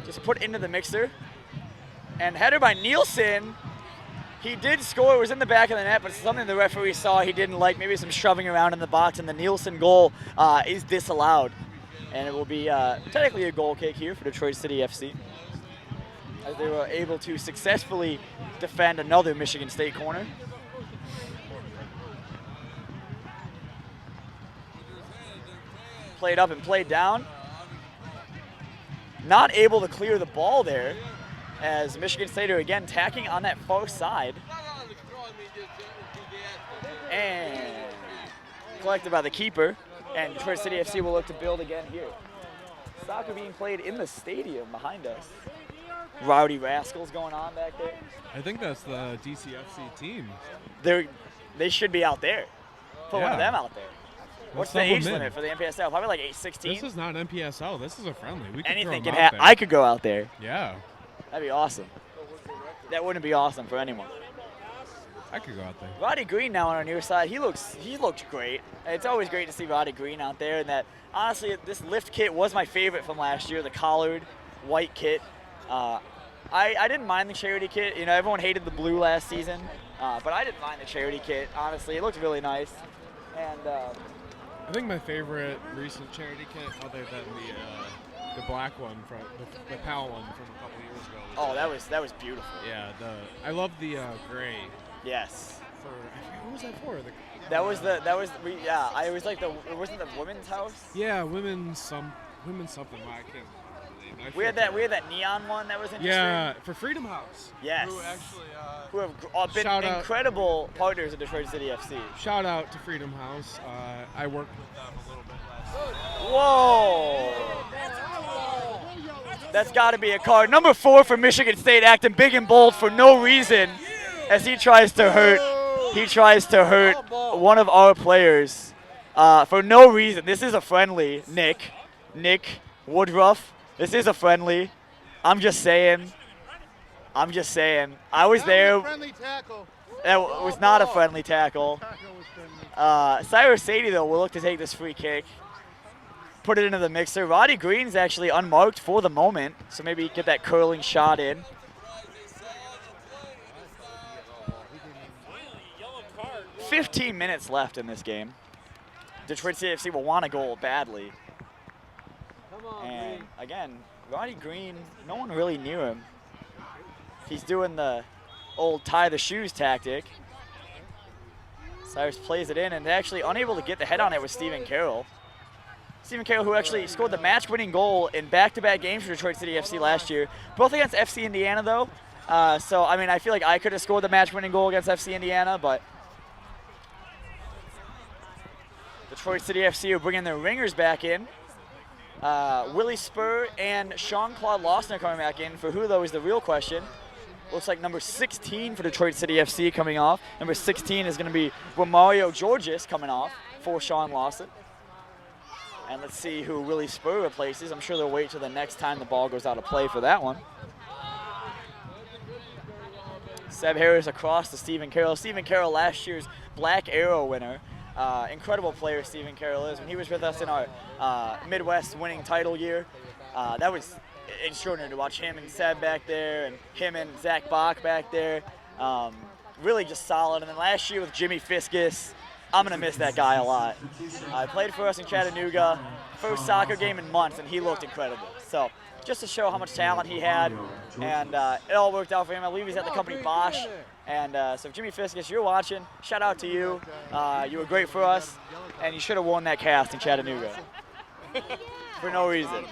Just put into the mixer. And header by Nielsen. He did score. It was in the back of the net, but something the referee saw he didn't like. Maybe some shoving around in the box, and the Nielsen goal is disallowed. And it will be technically a goal kick here for Detroit City FC, as they were able to successfully defend another Michigan State corner. Played up and played down. Not able to clear the ball there, as Michigan State are again tacking on that far side. And collected by the keeper, and Detroit City FC will look to build again here. Soccer being played in the stadium behind us. Rowdy Rascals going on back there. I think that's the DCFC team. They should be out there. Put one of them out there. What's the age limit for the MPSL? Probably like 16? This is not MPSL. This is a friendly. We could Anything throw can them out happen. there. I could go out there. Yeah. That'd be awesome. That wouldn't be awesome for anyone. I could go out there. Roddy Green now on our near side. He looked great. It's always great to see Roddy Green out there. And that honestly, this lift kit was my favorite from last year. The collared white kit. I didn't mind the charity kit. You know, everyone hated the blue last season, but I didn't mind the charity kit. Honestly, it looked really nice. And I think my favorite recent charity kit, other than the black one from the PAL one from a couple years ago. Oh, that was beautiful. Yeah, I love the gray. Yes. What was that for? I was like it wasn't the women's house. Yeah, women's something. I can't remember the name. We had that neon one that was interesting. Yeah, for Freedom House. Yes. Who have been Shout out. incredible partners at Detroit City FC. Shout out to Freedom House. I worked with them a little bit last year. Whoa! That's got to be a card. Number 4 for Michigan State, acting big and bold for no reason, as he tries to hurt one of our players for no reason. This is a friendly, Nick Woodruff. This is a friendly. I'm just saying. I was there. That was not a friendly tackle. Cyrus Sadie, though, will look to take this free kick. Put it into the mixer. Roddy Green's actually unmarked for the moment, so maybe get that curling shot in. 15 minutes left in this game. Detroit City FC will want a goal badly. And again, Roddy Green, no one really knew him. He's doing the old tie the shoes tactic. Cyrus plays it in, and they're actually unable to get the head on it with Stephen Carroll. Stephen Carroll, who actually scored the match-winning goal in back-to-back games for Detroit City FC last year, both against FC Indiana, though. So, I mean, I feel like I could have scored the match-winning goal against FC Indiana, but Detroit City FC are bringing their ringers back in. Willie Spur and Sean-Claude Lawson are coming back in. For who, though, is the real question. Looks like number 16 for Detroit City FC coming off. Number 16 is going to be Romario Georges coming off for Sean Lawson. And let's see who Willie Spur replaces. I'm sure they'll wait till the next time the ball goes out of play for that one. Seb Harris across to Stephen Carroll. Stephen Carroll, last year's Black Arrow winner. Incredible player Stephen Carroll is. When he was with us in our Midwest winning title year, that was extraordinary to watch him and Seb back there and him and Zach Bach back there. Really just solid. And then last year with Jimmy Fiskus, I'm going to miss that guy a lot. He played for us in Chattanooga, first soccer game in months, and he looked incredible. So just to show how much talent he had, and it all worked out for him. I believe he's at the company Bosch. And so Jimmy Fiskus, you're watching, shout out to you. You were great for us, and you should have won that cast in Chattanooga. For no reason.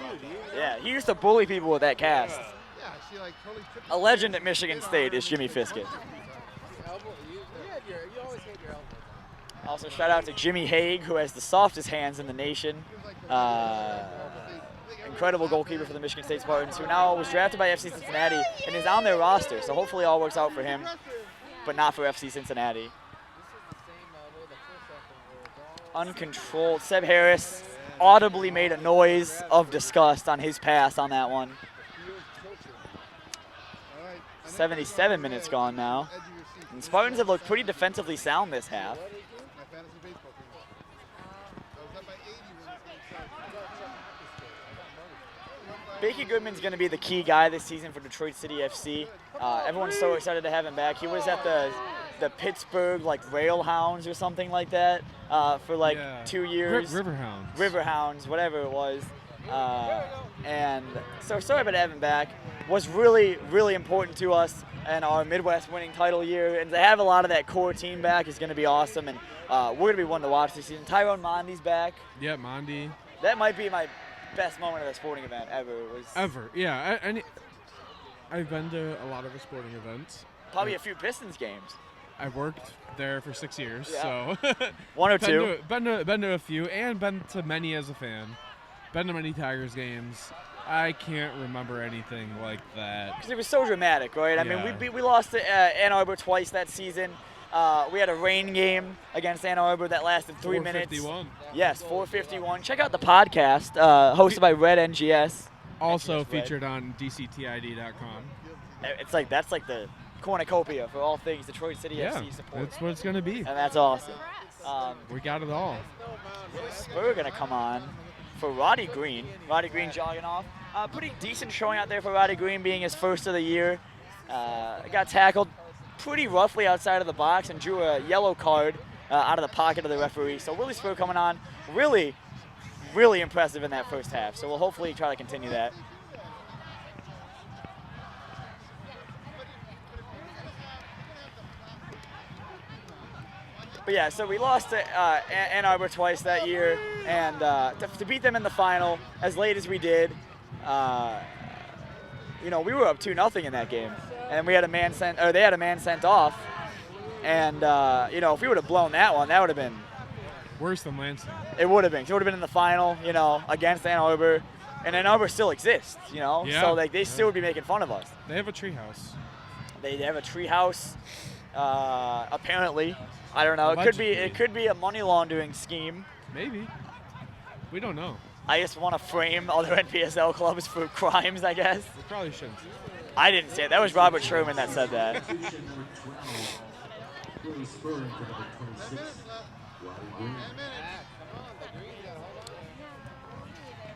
Yeah, he used to bully people with that cast. A legend at Michigan State is Jimmy Fiskus. Also, shout out to Jimmy Haig, who has the softest hands in the nation. Incredible goalkeeper for the Michigan State Spartans, who now was drafted by FC Cincinnati and is on their roster. So hopefully all works out for him, but not for FC Cincinnati. Uncontrolled. Seb Harris audibly made a noise of disgust on his pass on that one. 77 minutes gone now. And Spartans have looked pretty defensively sound this half. Bakey Goodman's going to be the key guy this season for Detroit City FC. Everyone's so excited to have him back. He was at the Pittsburgh Railhounds or something like that for 2 years. Riverhounds, whatever it was. And so sorry to have him back. Was really, really important to us in our Midwest winning title year. And to have a lot of that core team back is going to be awesome. And we're going to be one to watch this season. Tyrone Mondy's back. Yeah, Mondy. That might be my best moment of a sporting event ever. Yeah. I've been to a lot of the sporting events. Probably a few Pistons games. I've worked there for 6 years, yeah. So one or two. Been to a few, and been to many as a fan. Been to many Tigers games. I can't remember anything like that. Because it was so dramatic, right? I mean, we lost to Ann Arbor twice that season. We had a rain game against Ann Arbor that lasted 3 minutes. 451. Yes, 451. Check out the podcast hosted by Red NGS. Also featured on DCTID.com. That's like the cornucopia for all things Detroit City Yeah, FC support. that's what it's going to be. And that's awesome. We got it all. Spur going to come on for Roddy Green. Roddy Green jogging off. Pretty decent showing out there for Roddy Green, being his first of the year. Got tackled pretty roughly outside of the box and drew a yellow card out of the pocket of the referee. So Willie Spur coming on, really, really impressive in that first half. So we'll hopefully try to continue that. But yeah, so we lost to Ann Arbor twice that year, and to beat them in the final as late as we did, you know, we were up 2-0 in that game, and we had a man sent, or they had a man sent off, and you know, if we would have blown that one, that would have been worse than Lansing. It would have been. It would have been in the final, you know, against Ann Arbor, and Ann Arbor still exists, you know, Yeah. so like they still would be making fun of us. They have a treehouse. They have a treehouse, apparently. I don't know. It could be a money laundering scheme. Maybe. We don't know. I just want to frame other NPSL clubs for crimes, I guess. We probably shouldn't. I didn't say it. That was Robert Sherman that said that.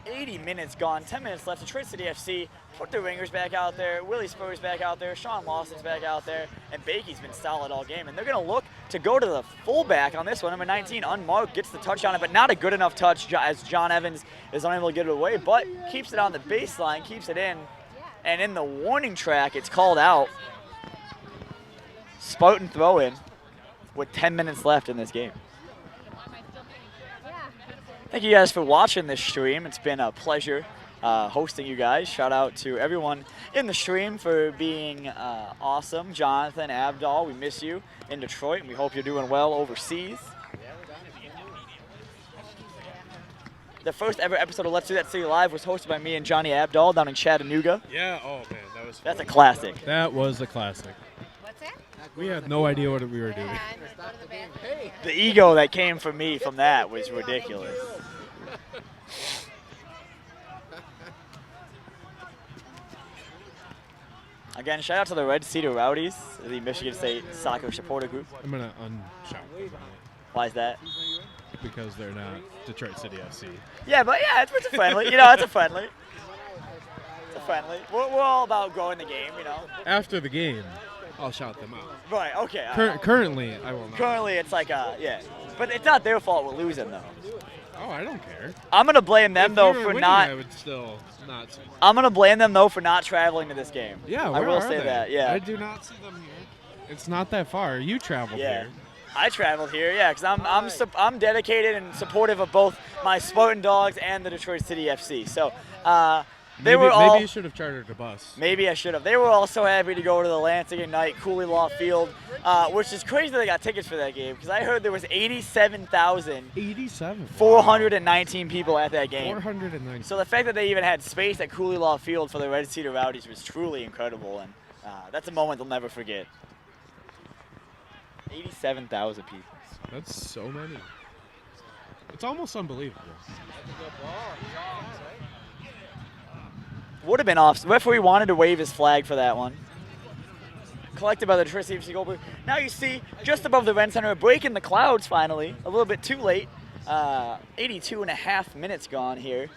80 minutes gone, 10 minutes left. Detroit City FC put the Ringers back out there, Willie Spur's back out there, Sean Lawson's back out there, and Bakey's been solid all game. And they're going to look to go to the fullback on this one. Number 19, unmarked, gets the touch on it, but not a good enough touch as John Evans is unable to get it away, but keeps it on the baseline, keeps it in. And in the warning track, it's called out. Spartan throw-in with 10 minutes left in this game. Thank you guys for watching this stream. It's been a pleasure hosting you guys. Shout out to everyone in the stream for being awesome. Jonathan, Abdal, we miss you in Detroit, and we hope you're doing well overseas. The first ever episode of Let's Do That City Live was hosted by me and Johnny Abdal down in Chattanooga. Yeah, oh man, that was fun. That's a classic. That was a classic. What's that? We had no idea what we were doing. Yeah, I'm gonna go to the bathroom. The ego that came from me from that was ridiculous. Again, shout out to the Red Cedar Rowdies, the Michigan State soccer supporter group. I'm going to unshout them Why is that? because they're not Detroit City FC. Yeah, but yeah, it's a friendly. You know, it's a friendly. It's a friendly. We're all about growing the game, you know. After the game, I'll shout them out. Right, okay. Currently, I will not. Currently, it's like, yeah. But it's not their fault we're losing, though. Oh, I don't care. I'm going to blame them, If though, we were for winning, not. I would still not say. I'm going to blame them, though, for not traveling to this game. Yeah, I where will are say they? that, yeah. I do not see them here. It's not that far. You traveled Yeah. here. I traveled here, yeah, because I'm dedicated and supportive of both my Spartan Dogs and the Detroit City FC. So Maybe you should have chartered a bus. Maybe I should have. They were all so happy to go to the Lansing Ignite Cooley Law Field, which is crazy that they got tickets for that game because I heard there was 87,419 people at that game. 490. So the fact that they even had space at Cooley Law Field for the Red Cedar Rowdies was truly incredible, and that's a moment they'll never forget. 87,000 people. That's so many. It's almost unbelievable. Would have been off. The referee wanted to wave his flag for that one. Collected by the Detroit City FC goalkeeper. Now you see, just above the Ren Center, a break in the clouds finally. A little bit too late. 82 and a half minutes gone here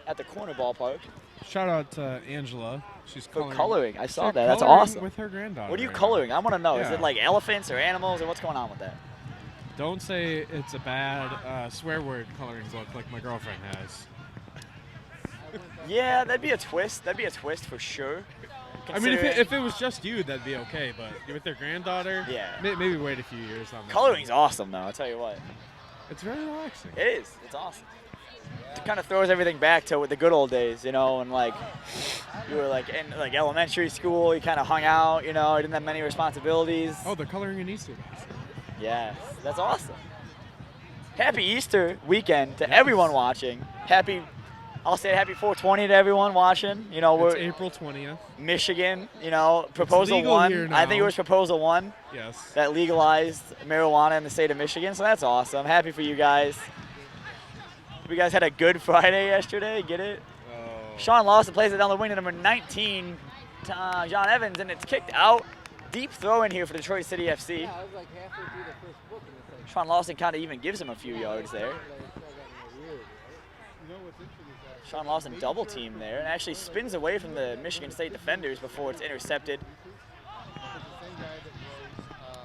at the corner ballpark. Shout out to Angela. She's For coloring. coloring. I saw She's that. That's coloring awesome. with her granddaughter. What are you right coloring? I want to know. Is Yeah. it like elephants or animals or what's going on with that? now. Don't say it's a bad swear word coloring book like my girlfriend has. Yeah, that'd be a twist. That'd be a twist for sure. I mean, Considering- if it was just you, that'd be okay. But with their granddaughter, Yeah. maybe wait a few years on that. Coloring's awesome, though. I'll tell you what. It's very relaxing. It is. It's awesome. It kind of throws everything back to the good old days, you know, and like you were like in like elementary school, you kind of hung out, you know, you didn't have many responsibilities. Oh, they're coloring an Easter basket. Yes, that's awesome. Happy Easter weekend to everyone watching. I'll say happy 420 to everyone watching. You know, It's we're April 20th. Michigan, you know, Proposal legal 1. here I think it now. was Proposal 1 Yes. that legalized marijuana in the state of Michigan, so that's awesome. Happy for you guys. You guys had a good Friday yesterday, get it? Oh. Sean Lawson plays it down the wing to number 19, John Evans, and it's kicked out. Deep throw in here for Detroit City FC. Sean Lawson kind of even gives him a few yards there. Sean Lawson double team there and actually spins away from the Michigan State defenders before it's intercepted.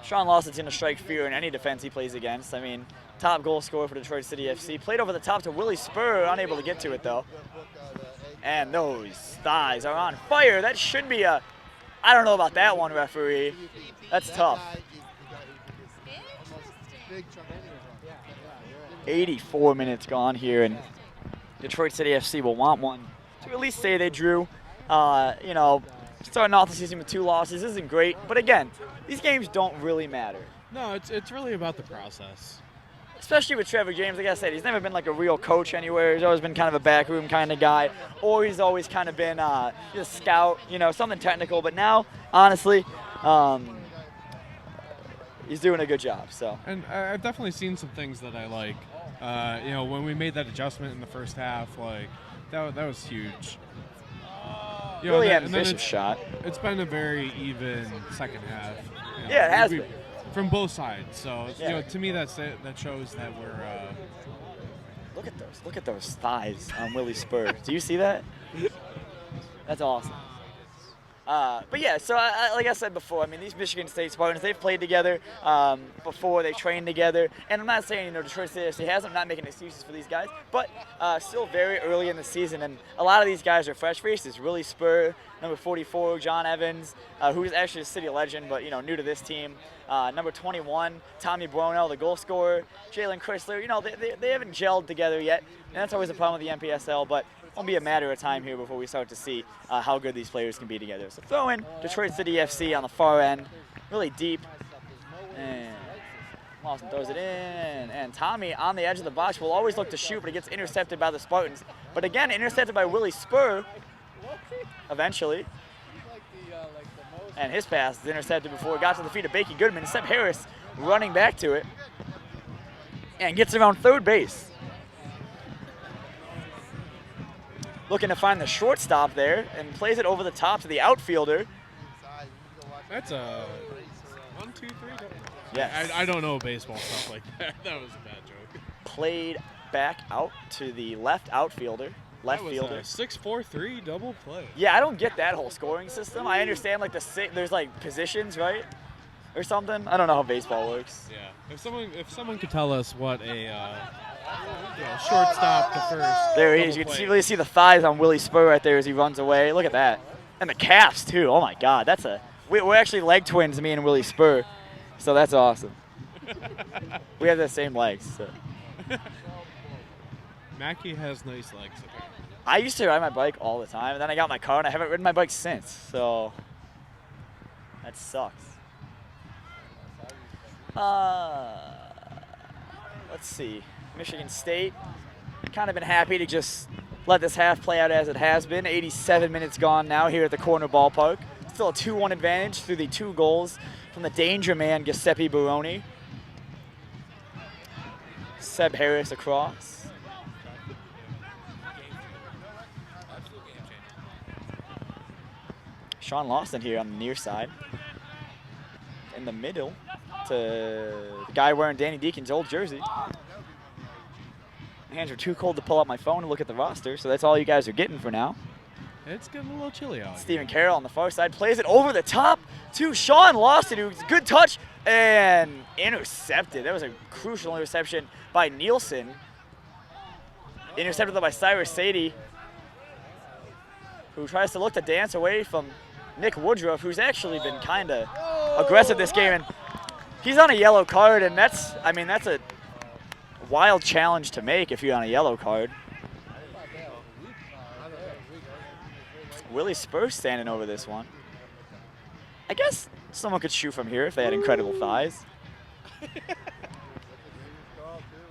Sean Lawson's going to strike fear in any defense he plays against. I mean, top goal scorer for Detroit City FC. Played over the top to Willie Spur, unable to get to it though. And those thighs are on fire. That should be a, I don't know about that one, referee. That's tough. 84 minutes gone here, and Detroit City FC will want one to at least say they drew. You know, starting off the season with 2 losses isn't great, but again, these games don't really matter. No, it's really about the process. Especially with Trevor James, like I said, he's never been like a real coach anywhere. He's always been kind of a backroom kind of guy, or he's always kind of been a scout, you know, something technical. But now, honestly, he's doing a good job. So. And I've definitely seen some things that I like. You know, when we made that adjustment in the first half, like that was huge. You Really know, ambitious shot. It's been a very even second half. You know, Yeah, it has been. From both sides. So Yeah. you know, to me, that shows that we're. Look at those thighs on Willie Spur. Do you see that? That's awesome. But yeah, so like I said before, I mean, these Michigan State Spartans, they've played together before, they've trained together, and I'm not saying, you know, Detroit City FC has, I'm not making excuses for these guys, but still very early in the season, and a lot of these guys are fresh faces. Willie Spur, number 44, John Evans, who's actually a city legend, but, you know, new to this team. Number 21, Tommy Brownell, the goal scorer, Jalen Chrysler, you know, they haven't gelled together yet, and that's always a problem with the NPSL, but it'll be a matter of time here before we start to see how good these players can be together. So throw in Detroit City FC on the far end, really deep, and Lawson throws it in, and Tommy on the edge of the box will always look to shoot, but it gets intercepted by the Spartans. But again, intercepted by Willie Spur, eventually. And his pass is intercepted before it got to the feet of Bakey Goodman. Seb Harris running back to it and gets around third base. Looking to find the shortstop there and plays it over the top to the outfielder. That's a 1, 2, 3. Yes. I don't know baseball stuff like that. That was a bad joke. Played back out to the left outfielder. Left that was fielder. A 6-4-3 double play. Yeah, I don't get that whole scoring system. I understand like there's like positions, right? Or something. I don't know how baseball works. Yeah. If someone could tell us what a shortstop to first. There he is. You can really see the thighs on Willie Spur right there as he runs away. Look at that. And the calves too. Oh my God, that's we're actually leg twins, me and Willie Spur. So that's awesome. We have the same legs. So. Mackie has nice legs. I used to ride my bike all the time, and then I got my car, and I haven't ridden my bike since. So that sucks. Let's see. Michigan State, kind of been happy to just let this half play out as it has been. 87 minutes gone now here at the corner ballpark. Still a 2-1 advantage through the 2 goals from the danger man, Giuseppe Baroni. Seb Harris across. Sean Lawson here on the near side. In the middle to the guy wearing Danny Deacon's old jersey. My hands are too cold to pull up my phone and look at the roster, so that's all you guys are getting for now. It's getting a little chilly out. Stephen Carroll on the far side plays it over the top to Sean Lawson, who's good touch and intercepted. That was a crucial interception by Nielsen. Intercepted though by Cyrus Sadie, who tries to look to dance away from Nick Woodruff, who's actually been kind of aggressive this game, and he's on a yellow card, and that's a wild challenge to make if you're on a yellow card. Willie Spur standing over this one. I guess someone could shoot from here if they had incredible thighs.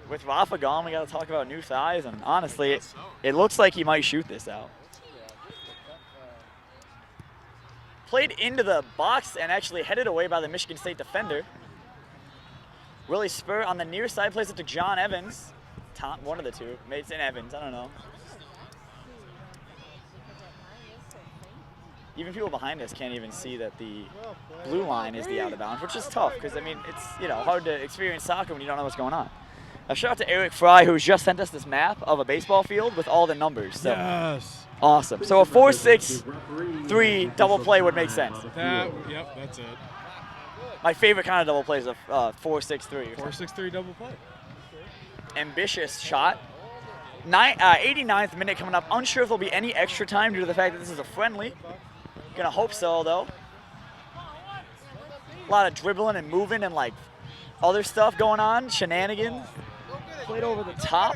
With Rafa gone, we got to talk about new thighs, and honestly, it looks like he might shoot this out. Played into the box and actually headed away by the Michigan State defender. Willie Spur on the near side plays it to John Evans. One of the two. Maybe it's in Evans, I don't know. even people behind us can't even see that the blue line is the out of bounds, which is tough because, I mean, it's, hard to experience soccer when you don't know what's going on. A shout out to Eric Fry, who's just sent us this map of a baseball field with all the numbers. So Yes. awesome. So a 4-6-3 double play would make sense. Yep, that's it. My favorite kind of double play is a 4-6-3. 4-6-3 double play. Ambitious shot. 89th minute coming up. Unsure if there'll be any extra time due to the fact that this is a friendly. Gonna hope so, though. A lot of dribbling and moving and, like, other stuff going on. Shenanigans. Played over the top.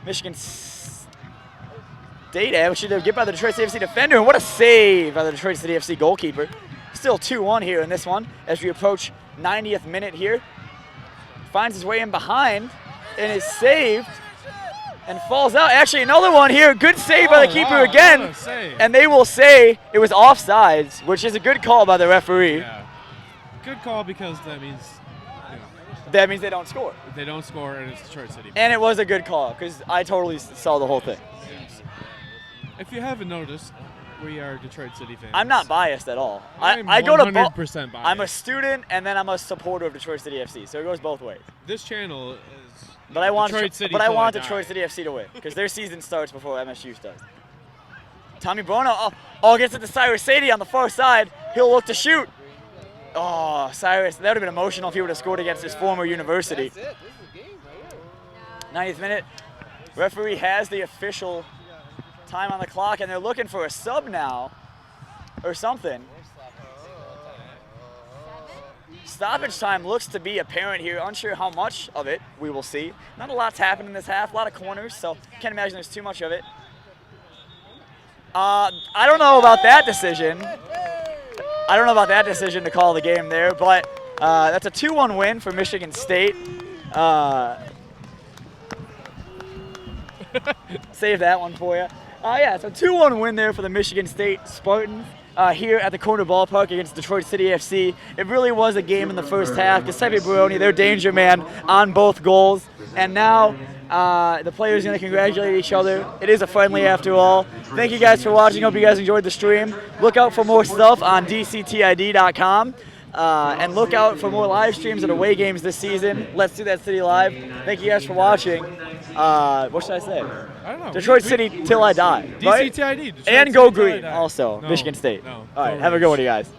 Michigan State actually to get by the Detroit City FC defender. And what a save by the Detroit City FC goalkeeper. Still 2-1 here in this one as we approach 90th minute here. Finds his way in behind and is saved and falls out. Actually, another one here. Good save by the keeper again. What a save. And they will say it was offsides, which is a good call by the referee. Yeah. Good call because that means That means they don't score. they don't score and it's Detroit City. And it was a good call because I totally saw the whole thing. Yes. If you haven't noticed, we are Detroit City fans. I'm not biased at all. I'm I go to 100% both. biased. I'm a student and then I'm a supporter of Detroit City FC, so it goes both ways. This channel is But I want Detroit City. But I till want die. Detroit City FC to win because their season starts before MSU's does. Tommy Bono, gets it to Cyrus Sadie on the far side. He'll look to shoot. Oh, Cyrus, that would have been emotional if he would have scored against his former university. That's it. This is the game right here. 90th minute. Referee has the official time on the clock, and they're looking for a sub now or something. Stoppage time looks to be apparent here. Unsure how much of it we will see. Not a lot's happened in this half. A lot of corners, so can't imagine there's too much of it. I don't know about that decision. I don't know about that decision to call the game there, but that's a 2-1 win for Michigan State. Save that one for you. Yeah, it's a 2-1 win there for the Michigan State Spartans here at the Corner Ballpark against Detroit City FC. It really was a game in the first half. Giuseppe Baroni, their danger man, on both goals. And now the players are going to congratulate each other. It is a friendly after all. Thank you guys for watching. Hope you guys enjoyed the stream. Look out for more stuff on DCTID.com. And look out for more live streams and away games this season. Let's Do That City Live. Thank you guys for watching. What should I say? I don't know. Detroit City till I die. Right? DCTID. Detroit And go City till I green die. also. No, Michigan State. no. All right, Go have a good one, Ridge. you guys.